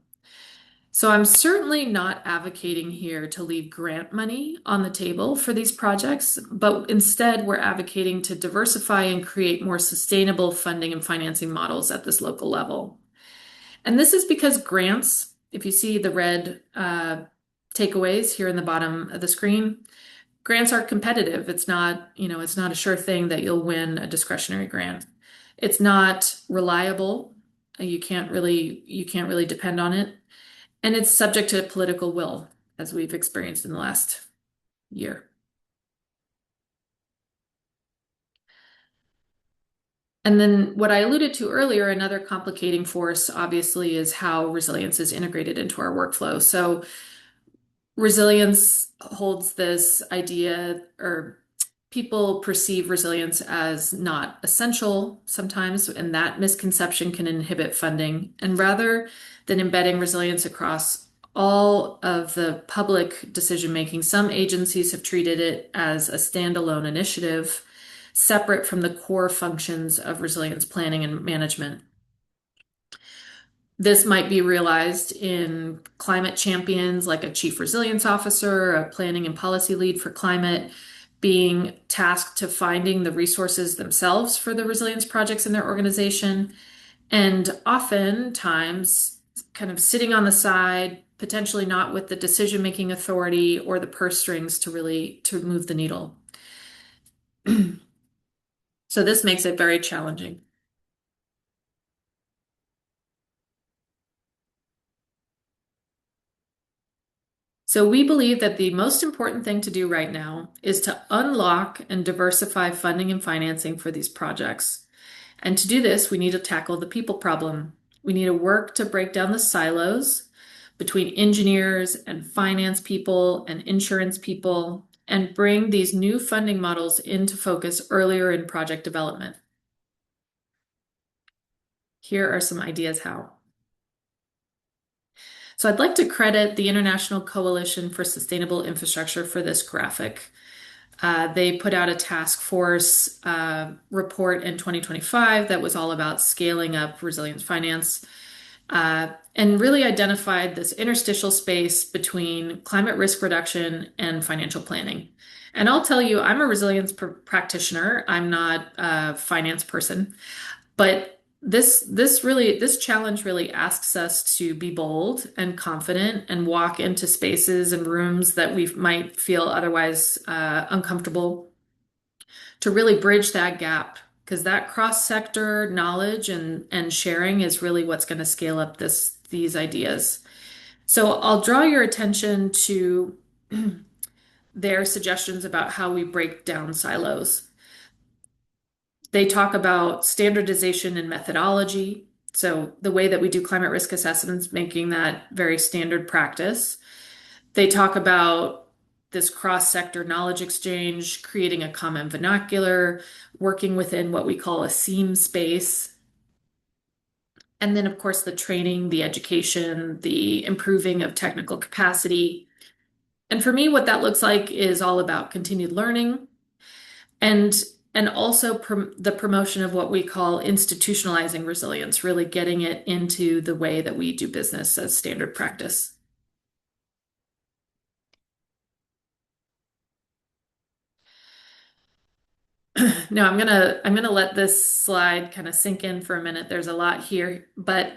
So I'm certainly not advocating here to leave grant money on the table for these projects, but instead we're advocating to diversify and create more sustainable funding and financing models at this local level. And this is because grants, if you see the red takeaways here in the bottom of the screen, grants are competitive. It's not, it's not a sure thing that you'll win a discretionary grant. It's not reliable. You can't really depend on it. And it's subject to political will, as we've experienced in the last year. And then what I alluded to earlier, another complicating force, obviously, is how resilience is integrated into our workflow. So resilience holds this idea, or people perceive resilience as not essential sometimes, and that misconception can inhibit funding. And rather than embedding resilience across all of the public decision making, some agencies have treated it as a standalone initiative, separate from the core functions of resilience planning and management. This might be realized in climate champions like a chief resilience officer, a planning and policy lead for climate, being tasked to finding the resources themselves for the resilience projects in their organization, and oftentimes kind of sitting on the side, potentially not with the decision-making authority or the purse strings to move the needle. So this makes it very challenging. So we believe that the most important thing to do right now is to unlock and diversify funding and financing for these projects. And to do this, we need to tackle the people problem. We need to work to break down the silos between engineers and finance people and insurance people, and bring these new funding models into focus earlier in project development. Here are some ideas how. So I'd like to credit the International Coalition for Sustainable Infrastructure for this graphic. They put out a task force report in 2025 that was all about scaling up resilience finance, and really identified this interstitial space between climate risk reduction and financial planning. And I'll tell you, I'm a resilience practitioner. I'm not a finance person, but this challenge really asks us to be bold and confident and walk into spaces and rooms that we might feel otherwise uncomfortable, to really bridge that gap, because that cross-sector knowledge and sharing is really what's going to scale up these ideas. So I'll draw your attention to their suggestions about how we break down silos. They talk about standardization and methodology. So the way that we do climate risk assessments, making that very standard practice. They talk about this cross-sector knowledge exchange, creating a common vernacular, working within what we call a SEAM space. And then, of course, the training, the education, the improving of technical capacity. And for me, what that looks like is all about continued learning, and also the promotion of what we call institutionalizing resilience, really getting it into the way that we do business as standard practice. Now I'm gonna let this slide kind of sink in for a minute. There's a lot here, but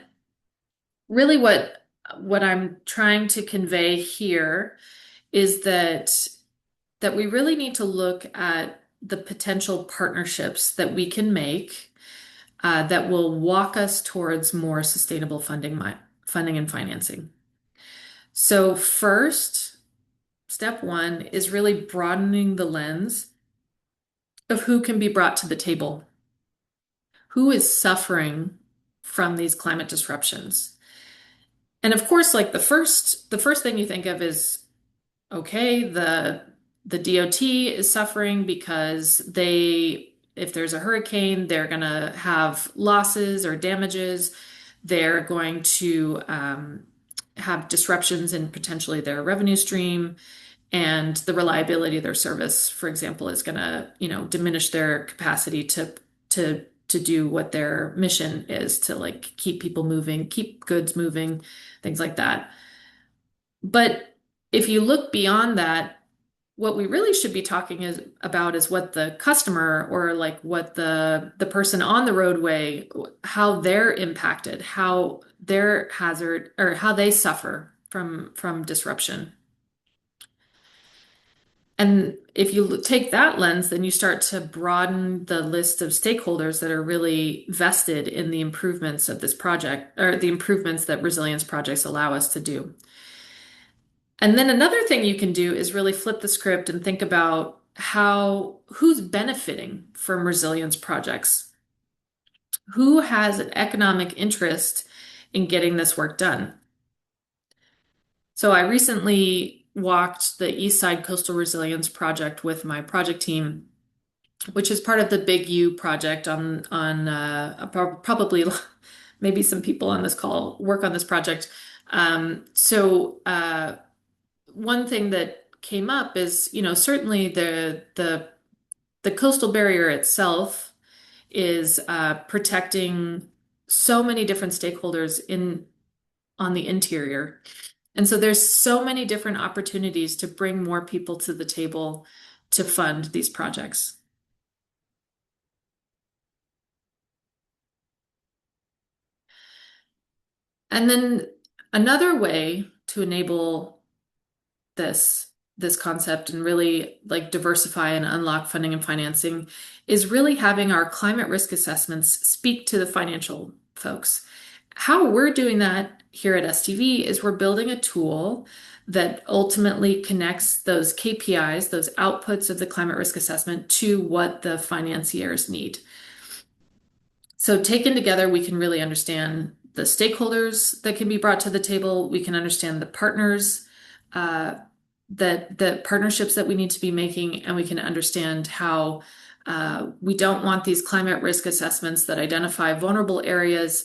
really what I'm trying to convey here is that we really need to look at the potential partnerships that we can make that will walk us towards more sustainable funding and financing. So first, step one is really broadening the lens of who can be brought to the table. Who is suffering from these climate disruptions? And of course, like the first thing you think of is, okay, the DOT is suffering because if there's a hurricane, they're gonna have losses or damages. They're going to have disruptions in potentially their revenue stream, and the reliability of their service, for example, is gonna, diminish their capacity to do what their mission is, to like keep people moving, keep goods moving, things like that. But if you look beyond that, what we really should be talking about is what the customer, or like what the person on the roadway, how they're impacted, how their hazard, or how they suffer from disruption. And if you take that lens, then you start to broaden the list of stakeholders that are really vested in the improvements of this project, or the improvements that resilience projects allow us to do. And then another thing you can do is really flip the script and think about who's benefiting from resilience projects? Who has an economic interest in getting this work done? So I recently walked the East Side Coastal Resilience Project with my project team, which is part of the Big U project probably maybe some people on this call work on this project. One thing that came up is, certainly the coastal barrier itself is protecting so many different stakeholders on the interior. And so there's so many different opportunities to bring more people to the table to fund these projects. And then another way to enable this concept and really like diversify and unlock funding and financing is really having our climate risk assessments speak to the financial folks. How we're doing that here at STV is we're building a tool that ultimately connects those KPIs, those outputs of the climate risk assessment, to what the financiers need. So taken together, we can really understand the stakeholders that can be brought to the table. We can understand the partners, the partnerships that we need to be making, and we can understand how we don't want these climate risk assessments that identify vulnerable areas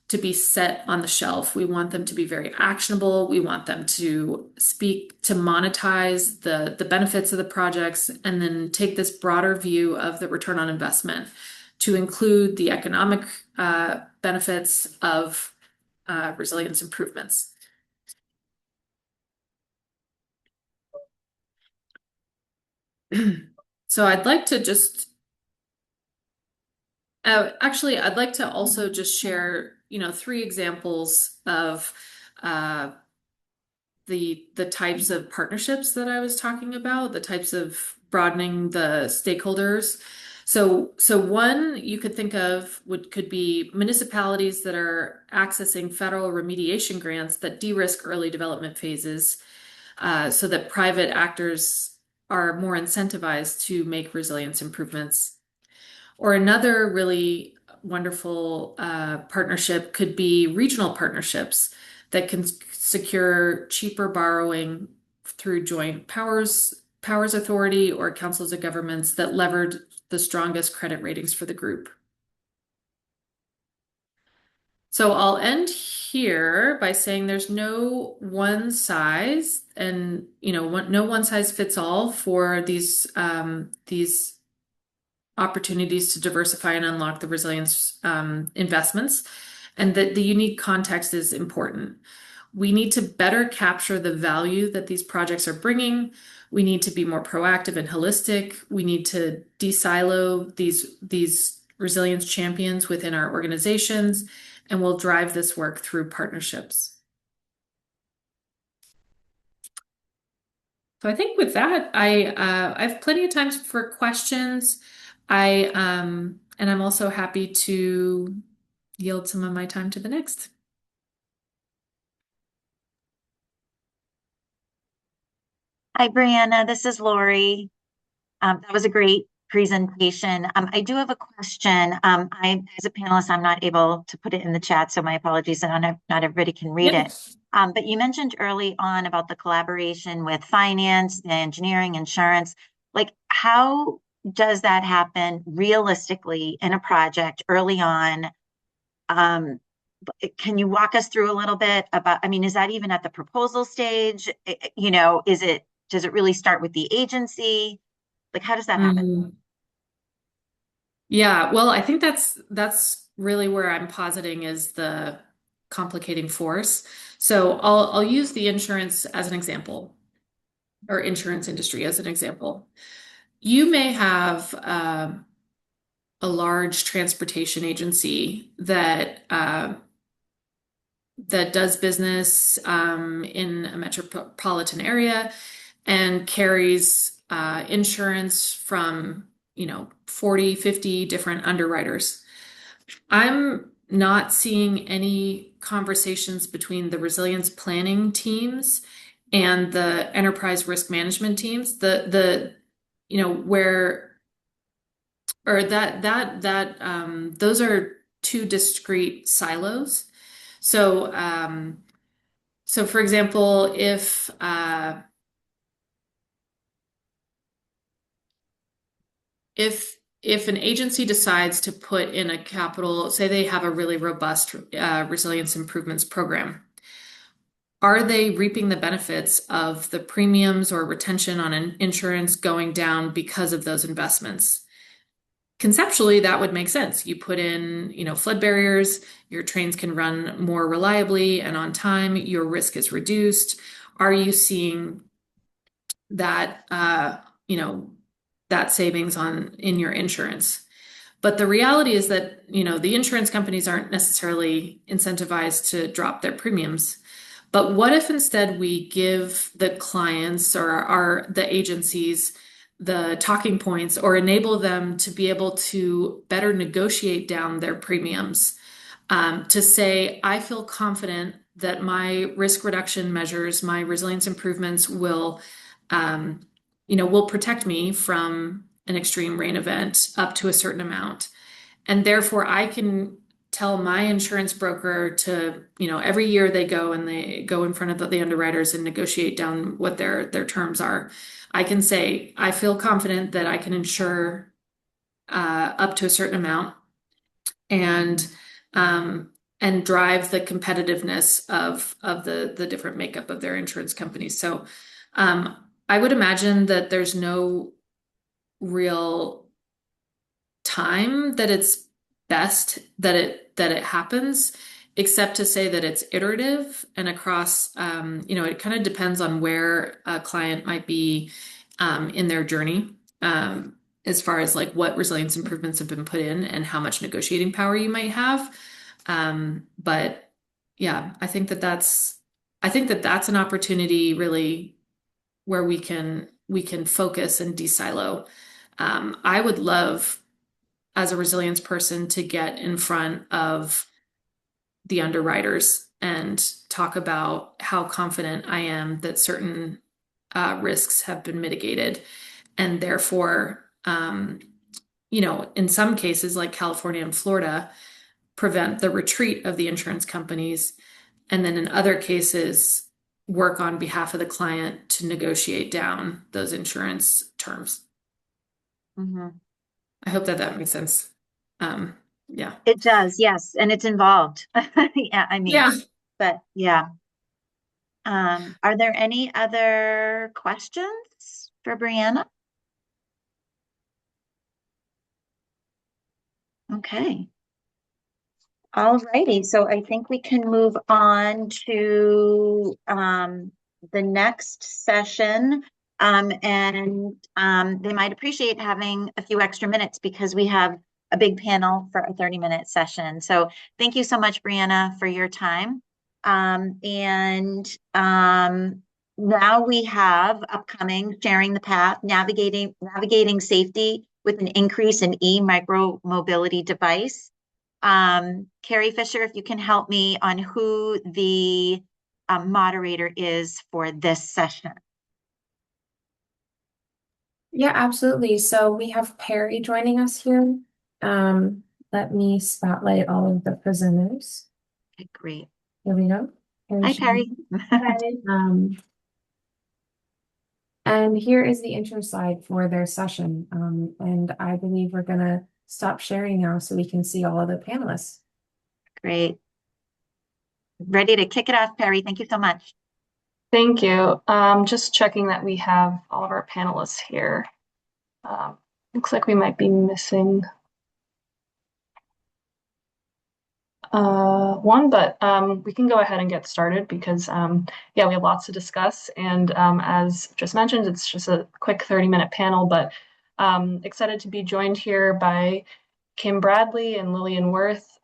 to be set on the shelf. We want them to be very actionable. We want them to speak to monetize the benefits of the projects, and then take this broader view of the return on investment to include the economic benefits of resilience improvements. So I'd like to I'd like to also just share, 3 examples of the types of partnerships that I was talking about, the types of broadening the stakeholders. So one you could think of could be municipalities that are accessing federal remediation grants that de-risk early development phases, so that private actors are more incentivized to make resilience improvements. Or another really wonderful partnership could be regional partnerships that can secure cheaper borrowing through joint powers authority, or councils of governments that levered the strongest credit ratings for the group. So I'll end here by saying there's no one size, and no one size fits all for these opportunities to diversify and unlock the resilience investments, and that the unique context is important. We need to better capture the value that these projects are bringing. We need to be more proactive and holistic. We need to de-silo these resilience champions within our organizations, and we'll drive this work through partnerships. So I think with that, I have plenty of time for questions. And I'm also happy to yield some of my time to the next. Hi, Brianna. This is Lori. That was a great presentation. I do have a question. As a panelist, I'm not able to put it in the chat, so my apologies. And not everybody can read Yep. it. But you mentioned early on about the collaboration with finance, engineering, insurance. Like, how does that happen realistically in a project early on? Can you walk us through a little bit about, I mean, is that even at the proposal stage? You know, does it really start with the agency? Like, how does that happen? Yeah, well, I think that's really where I'm positing is the complicating force. So I'll use the insurance as an example, or insurance industry as an example. You may have a large transportation agency that does business in a metropolitan area and carries insurance from 40, 50 different underwriters. I'm not seeing any conversations between the resilience planning teams and the enterprise risk management teams. Where or that those are two discrete silos. So for example, if an agency decides to put in a capital, say they have a really robust resilience improvements program, are they reaping the benefits of the premiums or retention on an insurance going down because of those investments? Conceptually, that would make sense. You put in, flood barriers, your trains can run more reliably and on time, your risk is reduced. Are you seeing that, that savings in your insurance? But the reality is that, the insurance companies aren't necessarily incentivized to drop their premiums. But what if instead we give the clients or the agencies the talking points or enable them to be able to better negotiate down their premiums, to say, I feel confident that my risk reduction measures, my resilience improvements will protect me from an extreme rain event up to a certain amount. And therefore I can tell my insurance broker to, every year they go in front of the underwriters and negotiate down what their terms are. I can say, I feel confident that I can insure up to a certain amount and drive the competitiveness of the different makeup of their insurance companies. So I would imagine that there's no real time that it's best that it happens, except to say that it's iterative and across, it kind of depends on where a client might be in their journey, as far as like what resilience improvements have been put in and how much negotiating power you might have. But yeah, I think that's an opportunity really where we can focus and de-silo. I would love, as a resilience person, to get in front of the underwriters and talk about how confident I am that certain risks have been mitigated. And therefore, in some cases like California and Florida, prevent the retreat of the insurance companies. And then in other cases, work on behalf of the client to negotiate down those insurance terms. Mm-hmm. I hope that makes sense. Yeah. It does, yes, and it's involved. Yeah, I mean, Yeah. but yeah. Are there any other questions for Brianna? Okay. All righty, so I think we can move on to the next session. And they might appreciate having a few extra minutes because we have a big panel for a 30-minute session. So thank you so much, Brianna, for your time. Now we have upcoming Sharing the Path, navigating safety with an increase in micro mobility device. Carrie Fisher, if you can help me on who the moderator is for this session. Yeah, absolutely. So we have Perry joining us here. Let me spotlight all of the presenters. Okay, great. Here we go. Hi, Perry. Hi. And here is the intro slide for their session. And I believe we're going to stop sharing now so we can see all of the panelists. Great. Ready to kick it off, Perry. Thank you so much. Thank you. Just checking that we have all of our panelists here. Looks like we might be missing one, but we can go ahead and get started because yeah, we have lots to discuss. And as just mentioned, it's just a quick 30-minute panel, but excited to be joined here by Kim Bradley and Lillian Worth,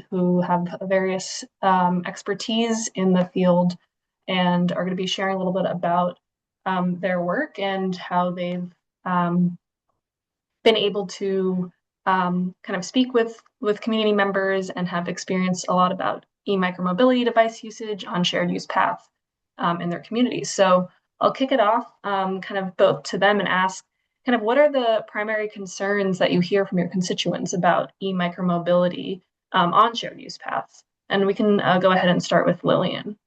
who have various expertise in the field and are going to be sharing a little bit about their work and how they've been able to kind of speak with community members and have experienced a lot about e-micromobility device usage on shared use paths in their communities. So I'll kick it off kind of both to them and ask kind of what are the primary concerns that you hear from your constituents about e-micromobility on shared use paths? And we can go ahead and start with Lillian.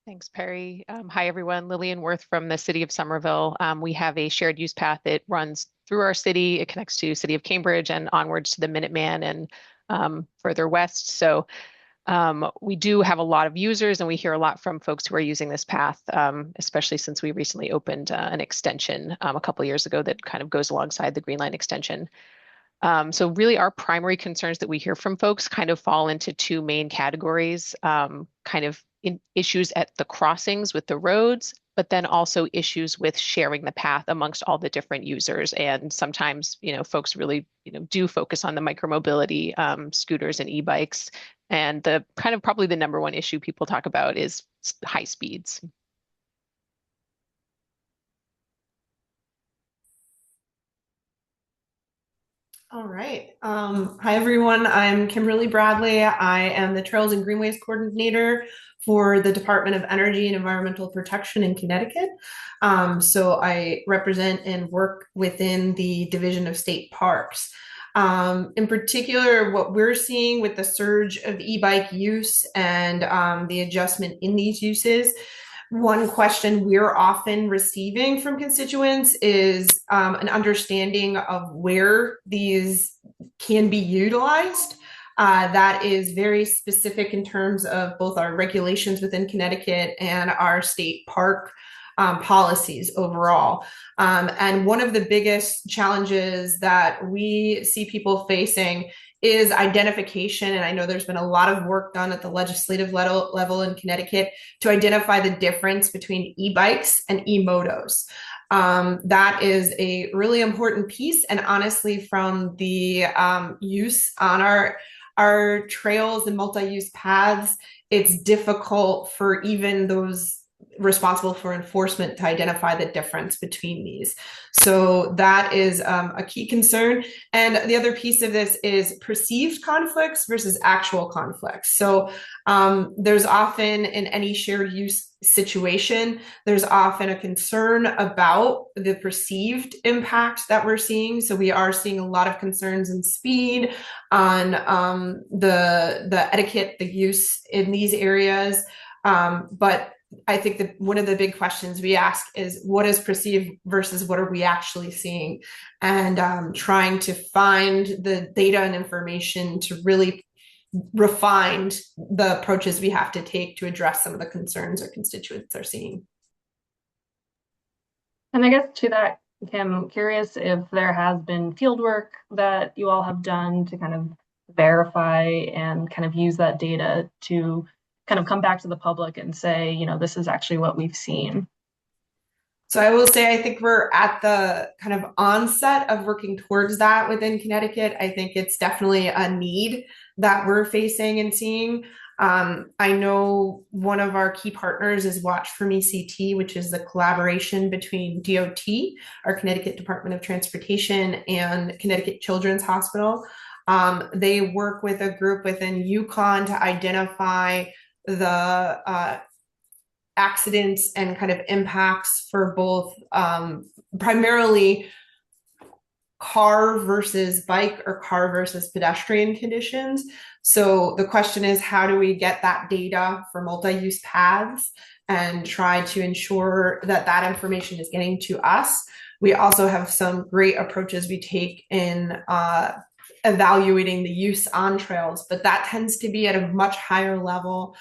Thanks, Perry. Hi, everyone. Lillian Worth from the City of Somerville. We have a shared use path that runs through our city. It connects to City of Cambridge and onwards to the Minuteman and further west. So we do have a lot of users, and we hear a lot from folks who are using this path, especially since we recently opened an extension a couple of years ago that kind of goes alongside the Green Line extension. So really our primary concerns that we hear from folks kind of fall into two main categories, kind of issues at the crossings with the roads, but then also issues with sharing the path amongst all the different users. And sometimes, folks really, do focus on the micromobility, scooters and e-bikes. And the kind of probably the number one issue people talk about is high speeds. All right. Hi, everyone. I'm Kimberly Bradley. I am the Trails and Greenways Coordinator for the Department of Energy and Environmental Protection in Connecticut. So I represent and work within the Division of State Parks. In particular, what we're seeing with the surge of e-bike use and the adjustment in these uses, one question we're often receiving from constituents is an understanding of where these can be utilized. That is very specific in terms of both our regulations within Connecticut and our state park policies overall. And one of the biggest challenges that we see people facing is identification. And I know there's been a lot of work done at the legislative level in Connecticut to identify the difference between e-bikes and e-motos. That is a really important piece. And honestly, from the use on our trails and multi-use paths, it's difficult for even those responsible for enforcement to identify the difference between these. So that is a key concern. And the other piece of this is perceived conflicts versus actual conflicts. So there's often in any shared use situation, there's often a concern about the perceived impact that we're seeing. So we are seeing a lot of concerns in speed, on the etiquette, the use in these areas. But I think that one of the big questions we ask is what is perceived versus what are we actually seeing, and trying to find the data and information to really refine the approaches we have to take to address some of the concerns our constituents are seeing. And I guess to that, Kim, curious if there has been field work that you all have done to kind of verify and kind of use that data to kind of come back to the public and say, this is actually what we've seen. So I will say, I think we're at the kind of onset of working towards that within Connecticut. I think it's definitely a need that we're facing and seeing. I know one of our key partners is Watch for Me CT, which is the collaboration between DOT, our Connecticut Department of Transportation, and Connecticut Children's Hospital. They work with a group within Yukon to identify the accidents and kind of impacts for both primarily car versus bike or car versus pedestrian conditions. So the question is, how do we get that data for multi-use paths and try to ensure that that information is getting to us? We also have some great approaches we take in evaluating the use on trails, but that tends to be at a much higher level,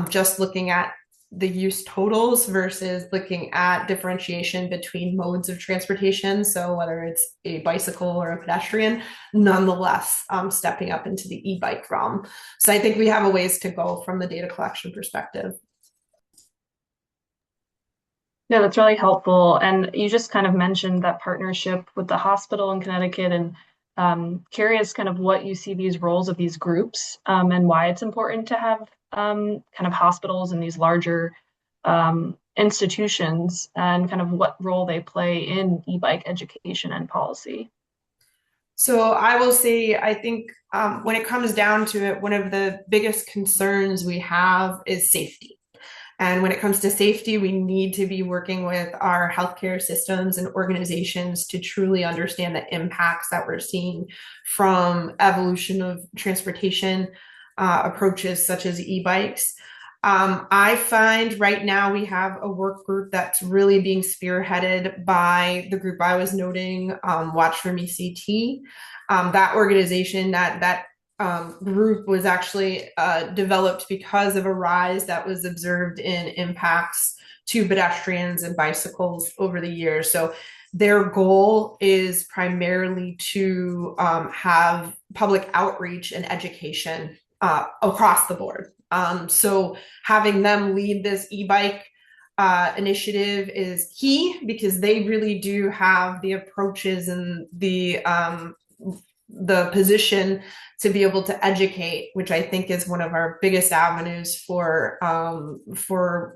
just looking at the use totals versus looking at differentiation between modes of transportation. So whether it's a bicycle or a pedestrian, nonetheless, stepping up into the e-bike realm. So I think we have a ways to go from the data collection perspective. Yeah, that's really helpful. And you just kind of mentioned that partnership with the hospital in Connecticut, and curious kind of what you see these roles of these groups, and why it's important to have kind of hospitals and these larger institutions, and kind of what role they play in e-bike education and policy. So I will say, I think when it comes down to it, one of the biggest concerns we have is safety. And when it comes to safety, we need to be working with our healthcare systems and organizations to truly understand the impacts that we're seeing from evolution of transportation approaches such as e-bikes. I find right now we have a work group that's really being spearheaded by the group I was noting, Watch from ECT. That organization, that group was actually developed because of a rise that was observed in impacts to pedestrians and bicycles over the years. So their goal is primarily to have public outreach and education across the board. So having them lead this e-bike initiative is key, because they really do have the approaches and the position to be able to educate, which I think is one of our biggest avenues for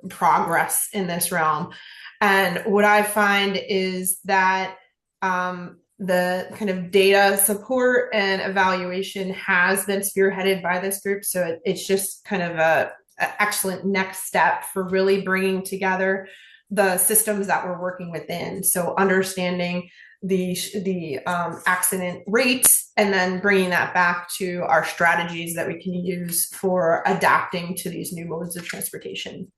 progress in this realm. And what I find is that the kind of data support and evaluation has been spearheaded by this group. So it's just kind of a excellent next step for really bringing together the systems that we're working within. So understanding the accident rates, and then bringing that back to our strategies that we can use for adapting to these new modes of transportation.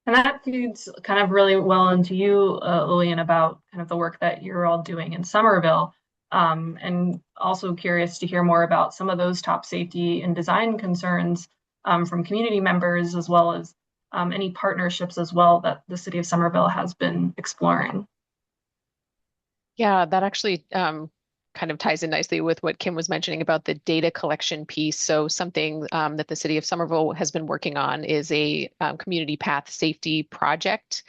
And that feeds kind of really well into you, Lillian, about kind of the work that you're all doing in Somerville. And also curious to hear more about some of those top safety and design concerns from community members, as well as any partnerships as well that the city of Somerville has been exploring. Yeah, that actually kind of ties in nicely with what Kim was mentioning about the data collection piece. So something that the city of Somerville has been working on is a community path safety project.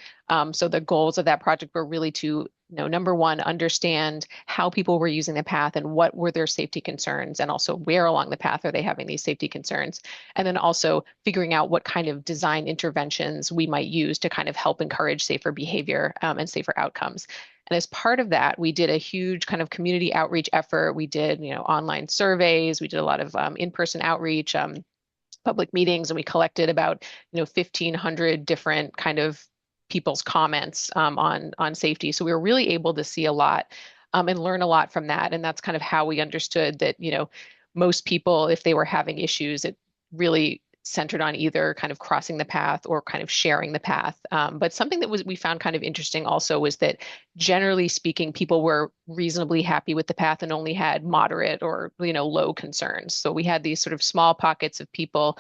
So the goals of that project were really to, number one, understand how people were using the path and what were their safety concerns, and also where along the path are they having these safety concerns. And then also figuring out what kind of design interventions we might use to kind of help encourage safer behavior and safer outcomes. And as part of that, we did a huge kind of community outreach effort. We did, online surveys. We did a lot of in-person outreach, public meetings, and we collected about, 1,500 different kind of people's comments on safety. So we were really able to see a lot and learn a lot from that. And that's kind of how we understood that, most people, if they were having issues, it really centered on either kind of crossing the path or kind of sharing the path. But something that we found kind of interesting also was that generally speaking, people were reasonably happy with the path and only had moderate or, low concerns. So we had these sort of small pockets of people,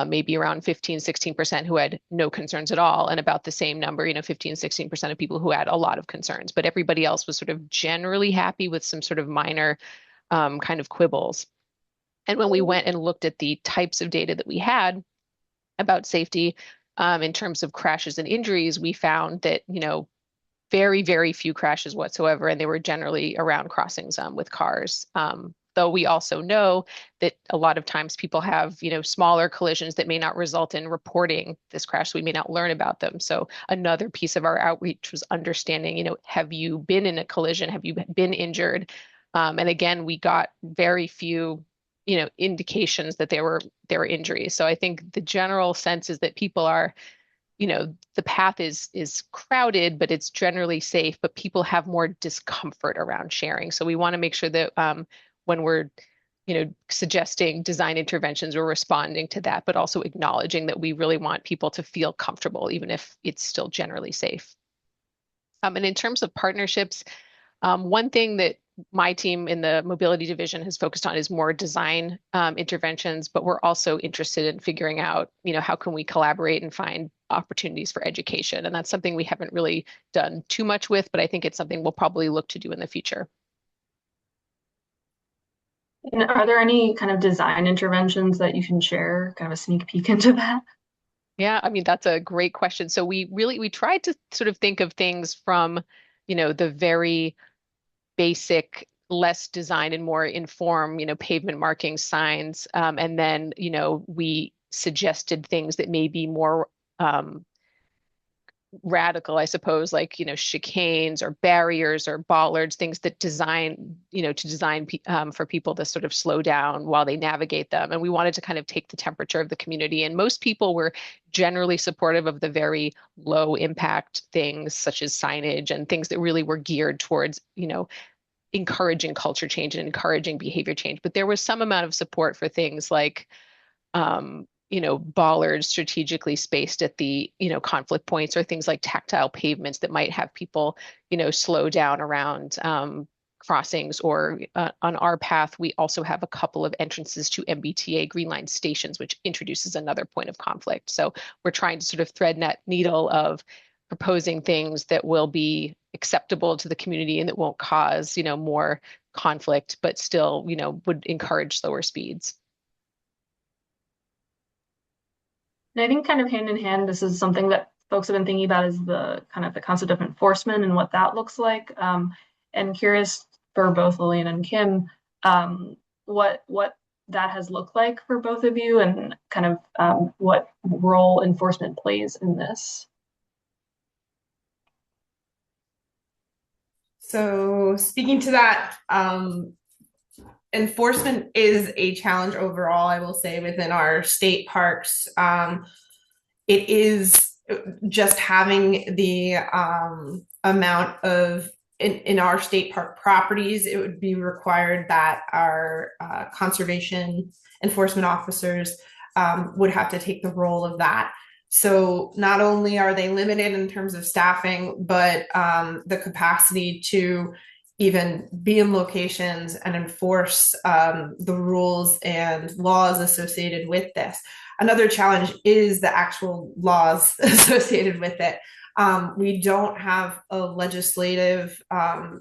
maybe around 15, 16% who had no concerns at all, and about the same number, 15, 16% of people who had a lot of concerns. But everybody else was sort of generally happy with some sort of minor kind of quibbles. And when we went and looked at the types of data that we had about safety in terms of crashes and injuries, we found that, very, very few crashes whatsoever, and they were generally around crossings with cars. Though we also know that a lot of times people have, smaller collisions that may not result in reporting this crash, so we may not learn about them. So another piece of our outreach was understanding, have you been in a collision? Have you been injured? And again, we got very few indications that there were injuries. So I think the general sense is that people are, the path is crowded, but it's generally safe, but people have more discomfort around sharing. So we want to make sure that when we're suggesting design interventions, we're responding to that, but also acknowledging that we really want people to feel comfortable, even if it's still generally safe. And in terms of partnerships, one thing that my team in the mobility division has focused on is more design interventions, but we're also interested in figuring out, how can we collaborate and find opportunities for education? And that's something we haven't really done too much with, but I think it's something we'll probably look to do in the future. And are there any kind of design interventions that you can share, kind of a sneak peek into that? Yeah, I mean, that's a great question. So we tried to sort of think of things from, the very basic, less design and more inform, pavement marking signs. And then, we suggested things that may be more radical, I suppose, like, chicanes or barriers or bollards, things that design, to design for people to sort of slow down while they navigate them. And we wanted to kind of take the temperature of the community. And most people were generally supportive of the very low impact things such as signage and things that really were geared towards, encouraging culture change and encouraging behavior change. But there was some amount of support for things like, bollards strategically spaced at the, conflict points, or things like tactile pavements that might have people, slow down around crossings. Or on our path, we also have a couple of entrances to MBTA Green Line stations, which introduces another point of conflict. So we're trying to sort of thread that needle of proposing things that will be acceptable to the community and that won't cause, more conflict, but still, would encourage slower speeds. And I think kind of hand in hand, this is something that folks have been thinking about, is the kind of the concept of enforcement and what that looks like. And curious for both Lillian and Kim, what that has looked like for both of you, and kind of what role enforcement plays in this. So speaking to that, enforcement is a challenge overall, I will say, within our state parks. It is just having the amount of, in our state park properties, it would be required that our conservation enforcement officers would have to take the role of that. So not only are they limited in terms of staffing, but the capacity to even be in locations and enforce the rules and laws associated with this. Another challenge is the actual laws associated with it. We don't have a legislative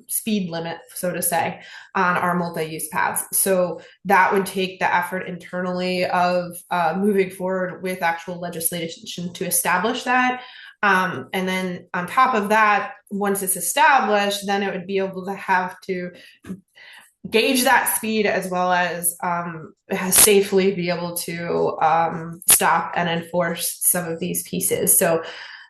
speed limit, so to say, on our multi-use paths. So that would take the effort internally of moving forward with actual legislation to establish that. And then on top of that, once it's established, then it would be able to have to gauge that speed, as well as safely be able to stop and enforce some of these pieces. So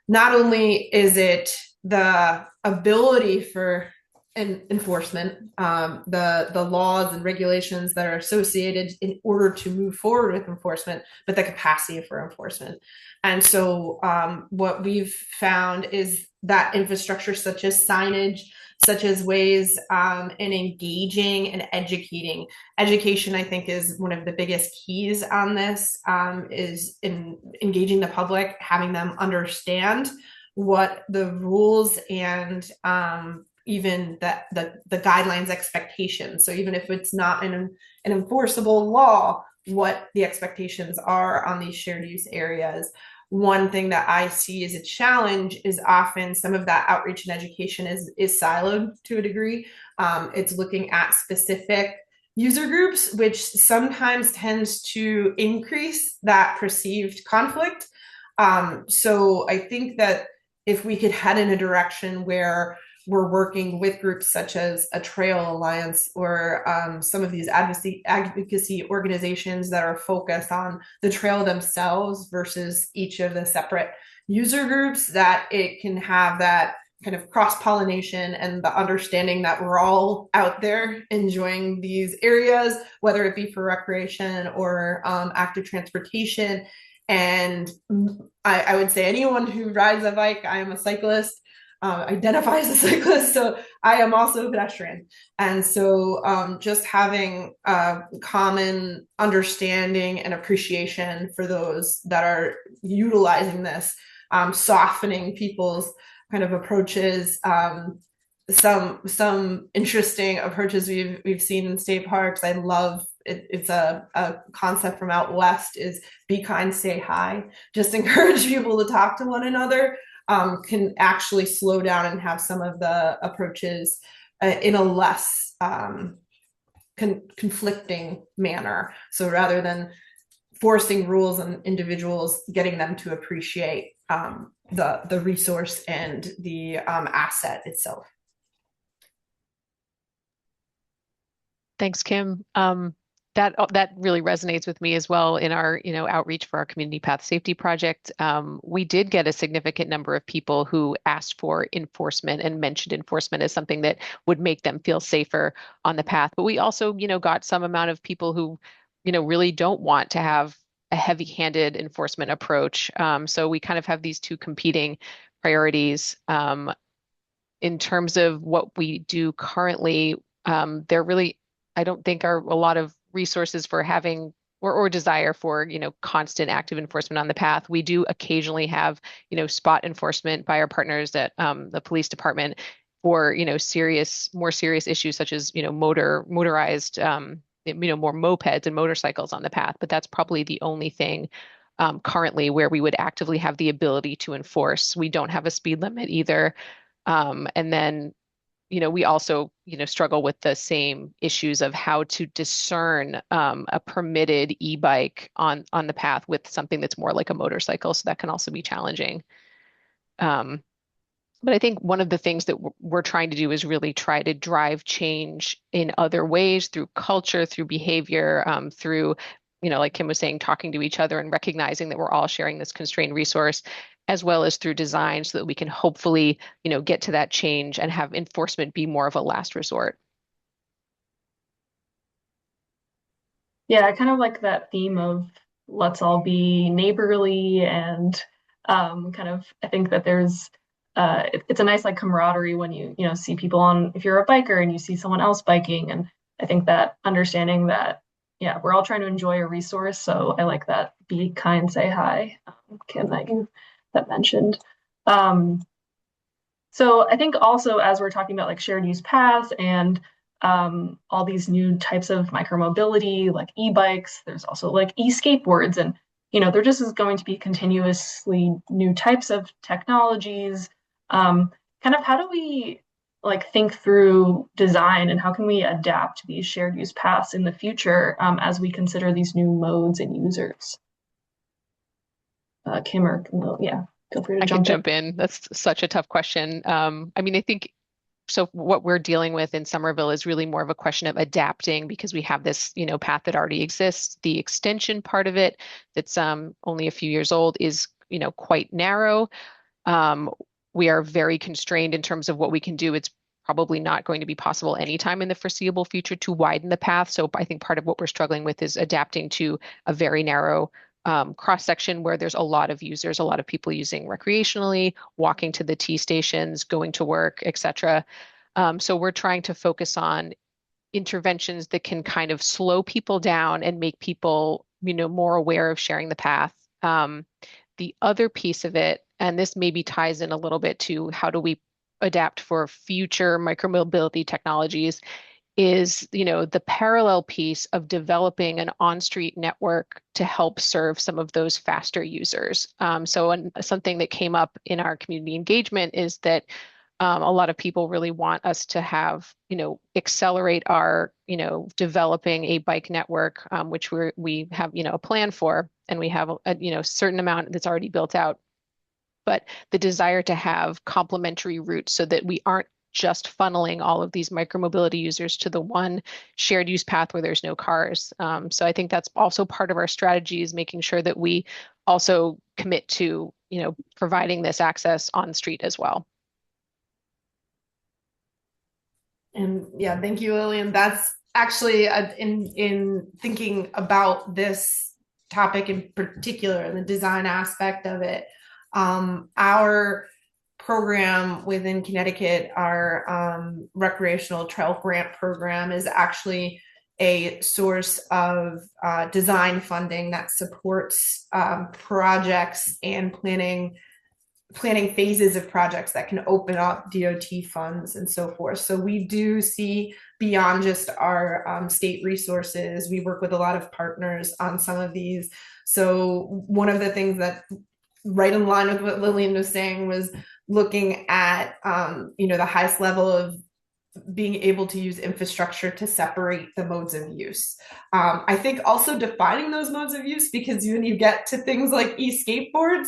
not only is it the ability for enforcement, the laws and regulations that are associated in order to move forward with enforcement, but the capacity for enforcement. And so what we've found is that infrastructure, such as signage, such as ways in engaging and educating. Education, I think, is one of the biggest keys on this, is in engaging the public, having them understand what the rules and even the guidelines expectations. So even if it's not an enforceable law, what the expectations are on these shared use areas. One thing that I see as a challenge is often some of that outreach and education is siloed to a degree. It's looking at specific user groups, which sometimes tends to increase that perceived conflict. So I think that if we could head in a direction where we're working with groups such as a Trail Alliance or some of these advocacy organizations that are focused on the trail themselves versus each of the separate user groups, that it can have that kind of cross-pollination and the understanding that we're all out there enjoying these areas, whether it be for recreation or active transportation. And I would say anyone who rides a bike, I am a cyclist, identifies as a cyclist, so I am also a pedestrian. And so just having a common understanding and appreciation for those that are utilizing this, softening people's kind of approaches. Some interesting approaches we've seen in state parks. I love it. It's a concept from out west is be kind, say hi. Just encourage people to talk to one another. Can actually slow down and have some of the approaches in a less conflicting manner. So rather than forcing rules on individuals, getting them to appreciate the resource and the asset itself. Thanks, Kim. That really resonates with me as well in our outreach for our community path safety project. We did get a significant number of people who asked for enforcement and mentioned enforcement as something that would make them feel safer on the path. But we also got some amount of people who really don't want to have a heavy-handed enforcement approach. So we kind of have these two competing priorities. In terms of what we do currently, there really, I don't think are a lot of resources for having or desire for constant active enforcement on the path. We do occasionally have spot enforcement by our partners at the police department for more serious issues such as motorized more mopeds and motorcycles on the path. But that's probably the only thing currently where we would actively have the ability to enforce. We don't have a speed limit either. And then we also, struggle with the same issues of how to discern a permitted e-bike on the path with something that's more like a motorcycle. So that can also be challenging. But I think one of the things that we're trying to do is really try to drive change in other ways through culture, through behavior, through, like Kim was saying, talking to each other and recognizing that we're all sharing this constrained resource, as well as through design so that we can hopefully, get to that change and have enforcement be more of a last resort. Yeah, I kind of like that theme of let's all be neighborly and I think that there's it's a nice like camaraderie when you see people on, if you're a biker and you see someone else biking, and I think that understanding that we're all trying to enjoy a resource. So I like that be kind, say hi, Kim, that mentioned. So I think also as we're talking about like shared use paths and all these new types of micromobility, like e-bikes, there's also like e-skateboards, and there just is going to be continuously new types of technologies. Kind of how do we like think through design and how can we adapt these shared use paths in the future as we consider these new modes and users? Kim or feel free to I can jump in. That's such a tough question. I think so what we're dealing with in Somerville is really more of a question of adapting because we have this, path that already exists. The extension part of it that's only a few years old is, quite narrow. We are very constrained in terms of what we can do. It's probably not going to be possible anytime in the foreseeable future to widen the path. So I think part of what we're struggling with is adapting to a very narrow cross section where there's a lot of users, a lot of people using recreationally, walking to the T stations, going to work, etc. So we're trying to focus on interventions that can kind of slow people down and make people, more aware of sharing the path. The other piece of it, and this maybe ties in a little bit to how do we adapt for future micromobility technologies, is the parallel piece of developing an on-street network to help serve some of those faster users. Something that came up in our community engagement is that a lot of people really want us to have, accelerate our, developing a bike network, which we have, a plan for, and we have a certain amount that's already built out. But the desire to have complementary routes so that we aren't just funneling all of these micromobility users to the one shared use path where there's no cars. So I think that's also part of our strategy is making sure that we also commit to, providing this access on street as well. And yeah, thank you, Lillian. That's actually in thinking about this topic in particular and the design aspect of it. Our program within Connecticut, our recreational trail grant program, is actually a source of design funding that supports projects and planning phases of projects that can open up DOT funds and so forth. So we do see beyond just our state resources. We work with a lot of partners on some of these. So one of the things that right in line with what Lillian was saying was looking at the highest level of being able to use infrastructure to separate the modes of use. I think also defining those modes of use, because when you get to things like e-skateboards,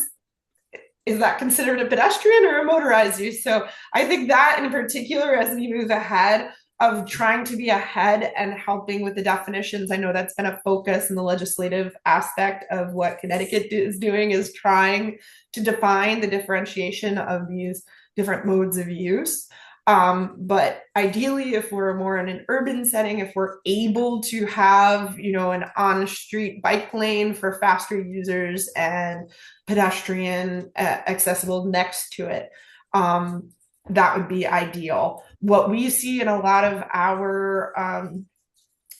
is that considered a pedestrian or a motorized use? So I think that in particular, as we move ahead of trying to be ahead and helping with the definitions, I know that's been a focus in the legislative aspect of what Connecticut is doing, is trying to define the differentiation of these different modes of use. But ideally, if we're more in an urban setting, if we're able to have, an on-street bike lane for faster users and pedestrian accessible next to it, that would be ideal. What we see in a lot of our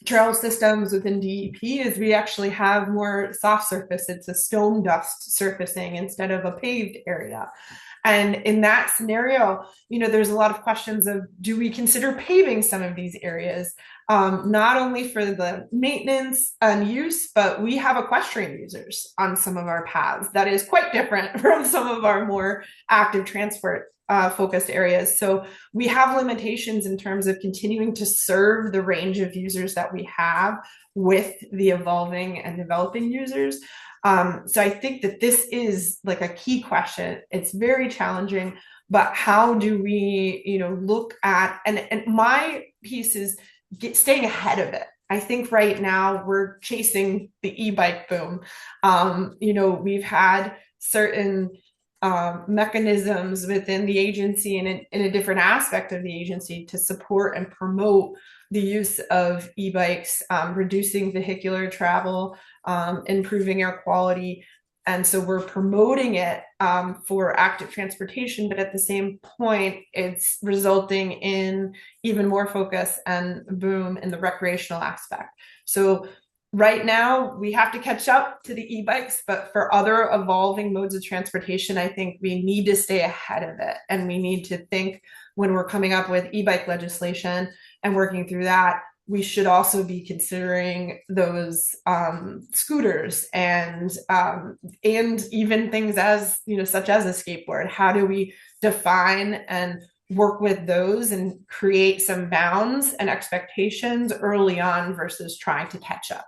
trail systems within DEP is we actually have more soft surface. It's a stone dust surfacing instead of a paved area. And in that scenario, there's a lot of questions of, do we consider paving some of these areas? Not only for the maintenance and use, but we have equestrian users on some of our paths. That is quite different from some of our more active transport focused areas. So we have limitations in terms of continuing to serve the range of users that we have with the evolving and developing users. So I think that this is like a key question. It's very challenging, but how do we, look at, and my piece is staying ahead of it. I think right now we're chasing the e-bike boom. We've had certain mechanisms within the agency and in a different aspect of the agency to support and promote the use of e-bikes, reducing vehicular travel, improving air quality. And so we're promoting it for active transportation, but at the same point, it's resulting in even more focus and boom in the recreational aspect. So right now, we have to catch up to the e-bikes, but for other evolving modes of transportation, I think we need to stay ahead of it. And we need to think, when we're coming up with e-bike legislation and working through that, we should also be considering those scooters and even things as, such as a skateboard. How do we define and work with those and create some bounds and expectations early on versus trying to catch up?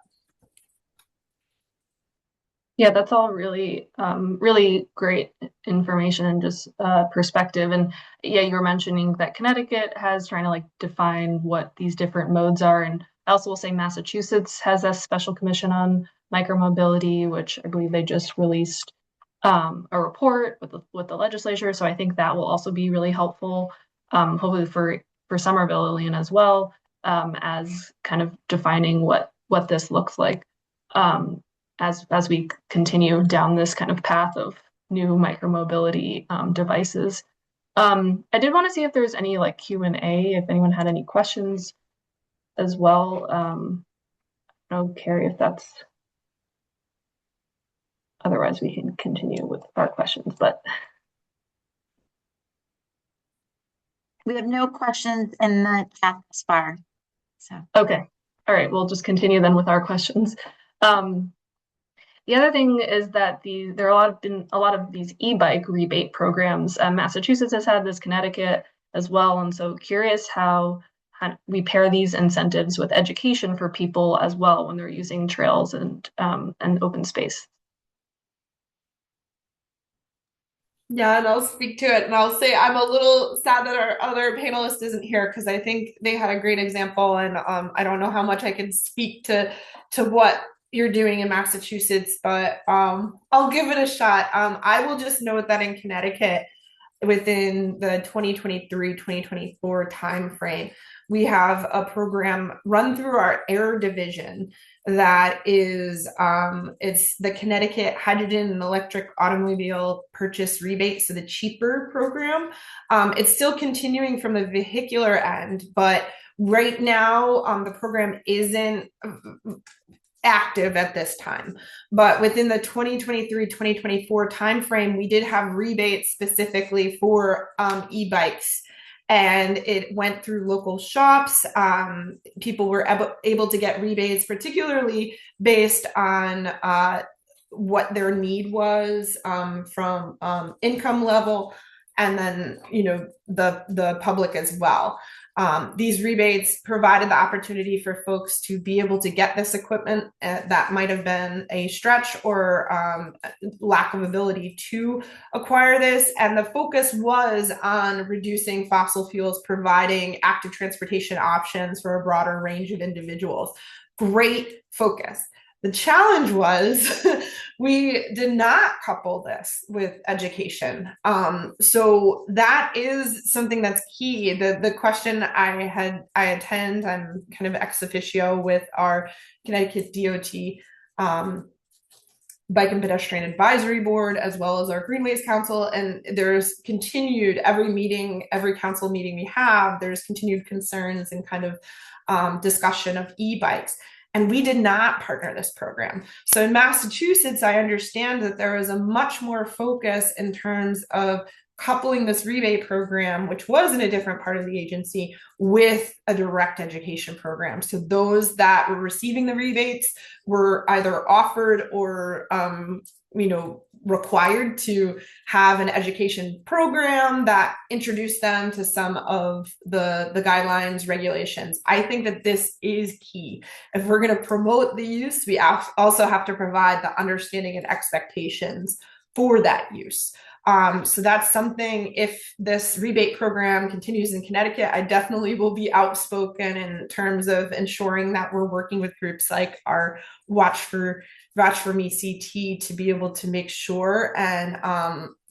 Yeah, that's all really, really great information and just perspective. And yeah, you were mentioning that Connecticut has trying to define what these different modes are. And I also will say Massachusetts has a special commission on micromobility, which I believe they just released a report with the legislature. So I think that will also be really helpful, hopefully for Somerville, Lillian, as well, as kind of defining what this looks like. As we continue down this kind of path of new micromobility devices. I did want to see if there's any Q&A, if anyone had any questions as well. I don't know, Carrie, if that's, otherwise we can continue with our questions, but. We have no questions in the chat thus far. So. Okay, all right, we'll just continue then with our questions. The other thing is that there are a lot of these e-bike rebate programs. Massachusetts has had this, Connecticut as well, and so curious how we pair these incentives with education for people as well when they're using trails and open space. Yeah, and I'll speak to it, and I'll say I'm a little sad that our other panelist isn't here, because I think they had a great example, and I don't know how much I can speak to what you're doing in Massachusetts, but I'll give it a shot. I will just note that in Connecticut, within the 2023-2024 timeframe, we have a program run through our air division that is it's the Connecticut Hydrogen and Electric Automobile Purchase Rebate, so the cheaper program. It's still continuing from the vehicular end, but right now the program isn't active at this time. But within the 2023-2024 timeframe, we did have rebates specifically for e-bikes. And it went through local shops. People were able to get rebates, particularly based on what their need was from income level, and then the public as well. These rebates provided the opportunity for folks to be able to get this equipment that might have been a stretch or lack of ability to acquire this. And the focus was on reducing fossil fuels, providing active transportation options for a broader range of individuals. Great focus. The challenge was we did not couple this with education. So that is something that's key. The question I attend, I'm kind of ex officio with our Connecticut DOT Bike and Pedestrian Advisory Board, as well as our Greenways Council. And there's continued, every council meeting we have, there's continued concerns and kind of discussion of e-bikes. And we did not partner this program. So in Massachusetts, I understand that there is a much more focus in terms of coupling this rebate program, which was in a different part of the agency, with a direct education program. So those that were receiving the rebates were either offered or required to have an education program that introduced them to some of the guidelines, regulations. I think that this is key. If we're going to promote the use, we also have to provide the understanding and expectations for that use. So that's something, if this rebate program continues in Connecticut, I definitely will be outspoken in terms of ensuring that we're working with groups like our Watch for Me CT to be able to make sure and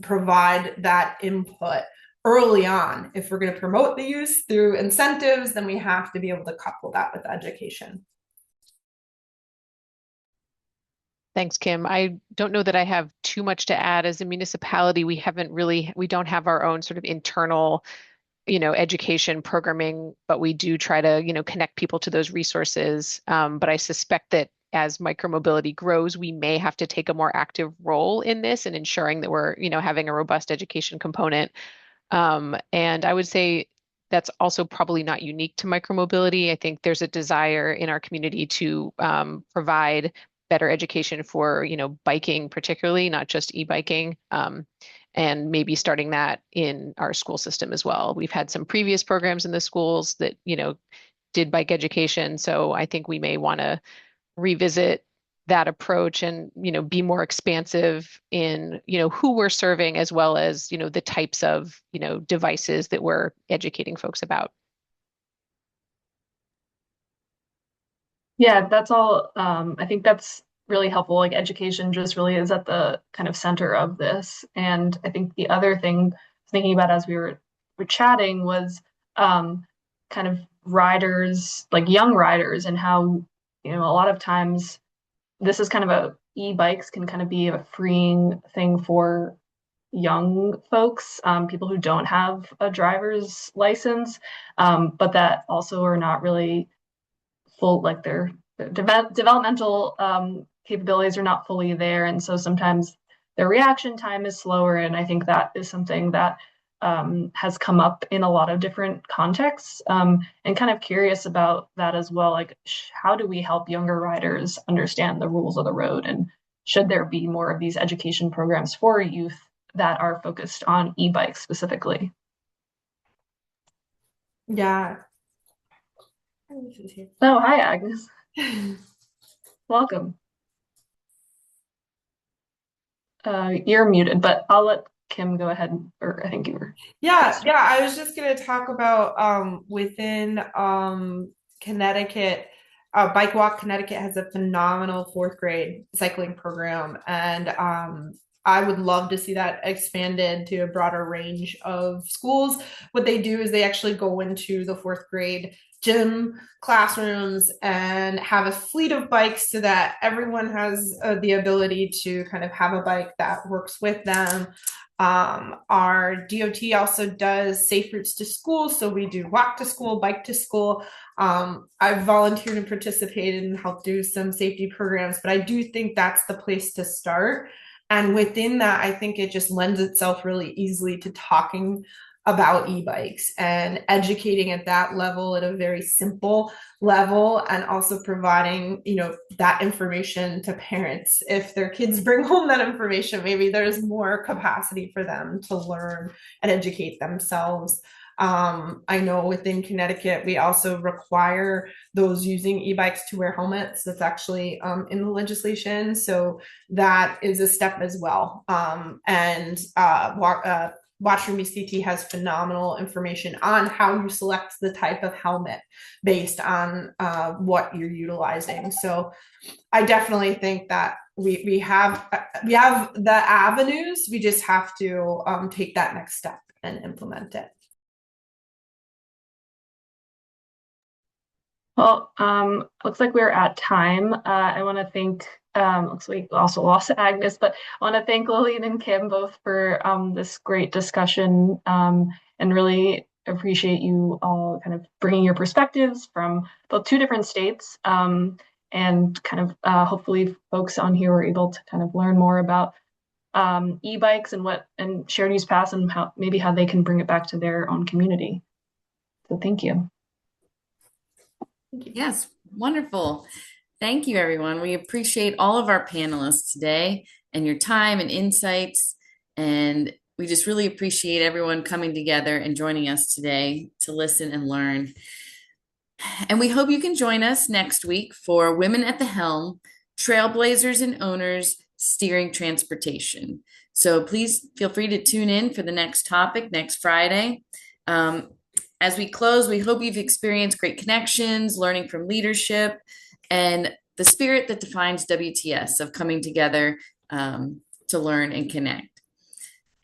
provide that input early on. If we're going to promote the use through incentives, then we have to be able to couple that with education. Thanks, Kim. I don't know that I have too much to add. As a municipality, we don't have our own sort of internal, education programming, but we do try to, connect people to those resources. But I suspect that as micromobility grows, we may have to take a more active role in this and ensuring that we're, having a robust education component. And I would say that's also probably not unique to micromobility. I think there's a desire in our community to provide better education for, biking particularly, not just e-biking, and maybe starting that in our school system as well. We've had some previous programs in the schools that, did bike education. So I think we may want to revisit that approach and, be more expansive in, who we're serving, as well as, the types of, devices that we're educating folks about. Yeah, that's all. I think that's really helpful. Like, education just really is at the kind of center of this. And I think the other thing thinking about as we were chatting was kind of riders, like young riders, and how, a lot of times this is kind of e-bikes can kind of be a freeing thing for young folks, people who don't have a driver's license, but that also are not really full, like their developmental capabilities are not fully there. And so sometimes their reaction time is slower. And I think that is something that has come up in a lot of different contexts, and kind of curious about that as well. Like, how do we help younger riders understand the rules of the road? And should there be more of these education programs for youth that are focused on e-bikes specifically? Yeah. Oh, hi, Agnes. Welcome. You're muted, but I'll let Kim go ahead, or I think you were. Yeah, I was just going to talk about within Connecticut, Bike Walk Connecticut has a phenomenal fourth grade cycling program, and I would love to see that expanded to a broader range of schools. What they do is they actually go into the fourth grade gym classrooms and have a fleet of bikes so that everyone has the ability to kind of have a bike that works with them. Our DOT also does safe routes to school. So we do walk to school, bike to school. I've volunteered and participated and helped do some safety programs, but I do think that's the place to start. And within that, I think it just lends itself really easily to talking about e-bikes and educating at that level, at a very simple level, and also providing, that information to parents. If their kids bring home that information, maybe there's more capacity for them to learn and educate themselves. I know within Connecticut, we also require those using e-bikes to wear helmets. That's actually in the legislation. So that is a step as well. Watchroom ECT has phenomenal information on how you select the type of helmet based on what you're utilizing. So I definitely think that we have the avenues. We just have to take that next step and implement it. Well, looks like we're at time. I want to thank, looks like we also lost Agnes, but I want to thank Lillian and Kim both for this great discussion, and really appreciate you all kind of bringing your perspectives from both two different states, and kind of hopefully folks on here were able to kind of learn more about e-bikes and shared use paths and how they can bring it back to their own community. So thank you. Yes, wonderful. Thank you, everyone. We appreciate all of our panelists today and your time and insights. And we just really appreciate everyone coming together and joining us today to listen and learn. And we hope you can join us next week for Women at the Helm, Trailblazers and Owners Steering Transportation. So please feel free to tune in for the next topic next Friday. As we close, we hope you've experienced great connections, learning from leadership, and the spirit that defines WTS of coming together to learn and connect.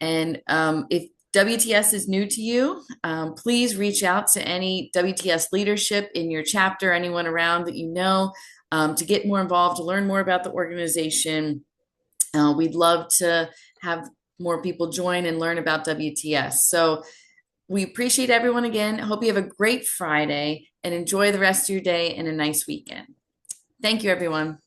And if WTS is new to you, please reach out to any WTS leadership in your chapter, anyone around that you know, to get more involved, to learn more about the organization. We'd love to have more people join and learn about WTS. So we appreciate everyone again. I hope you have a great Friday and enjoy the rest of your day and a nice weekend. Thank you, everyone.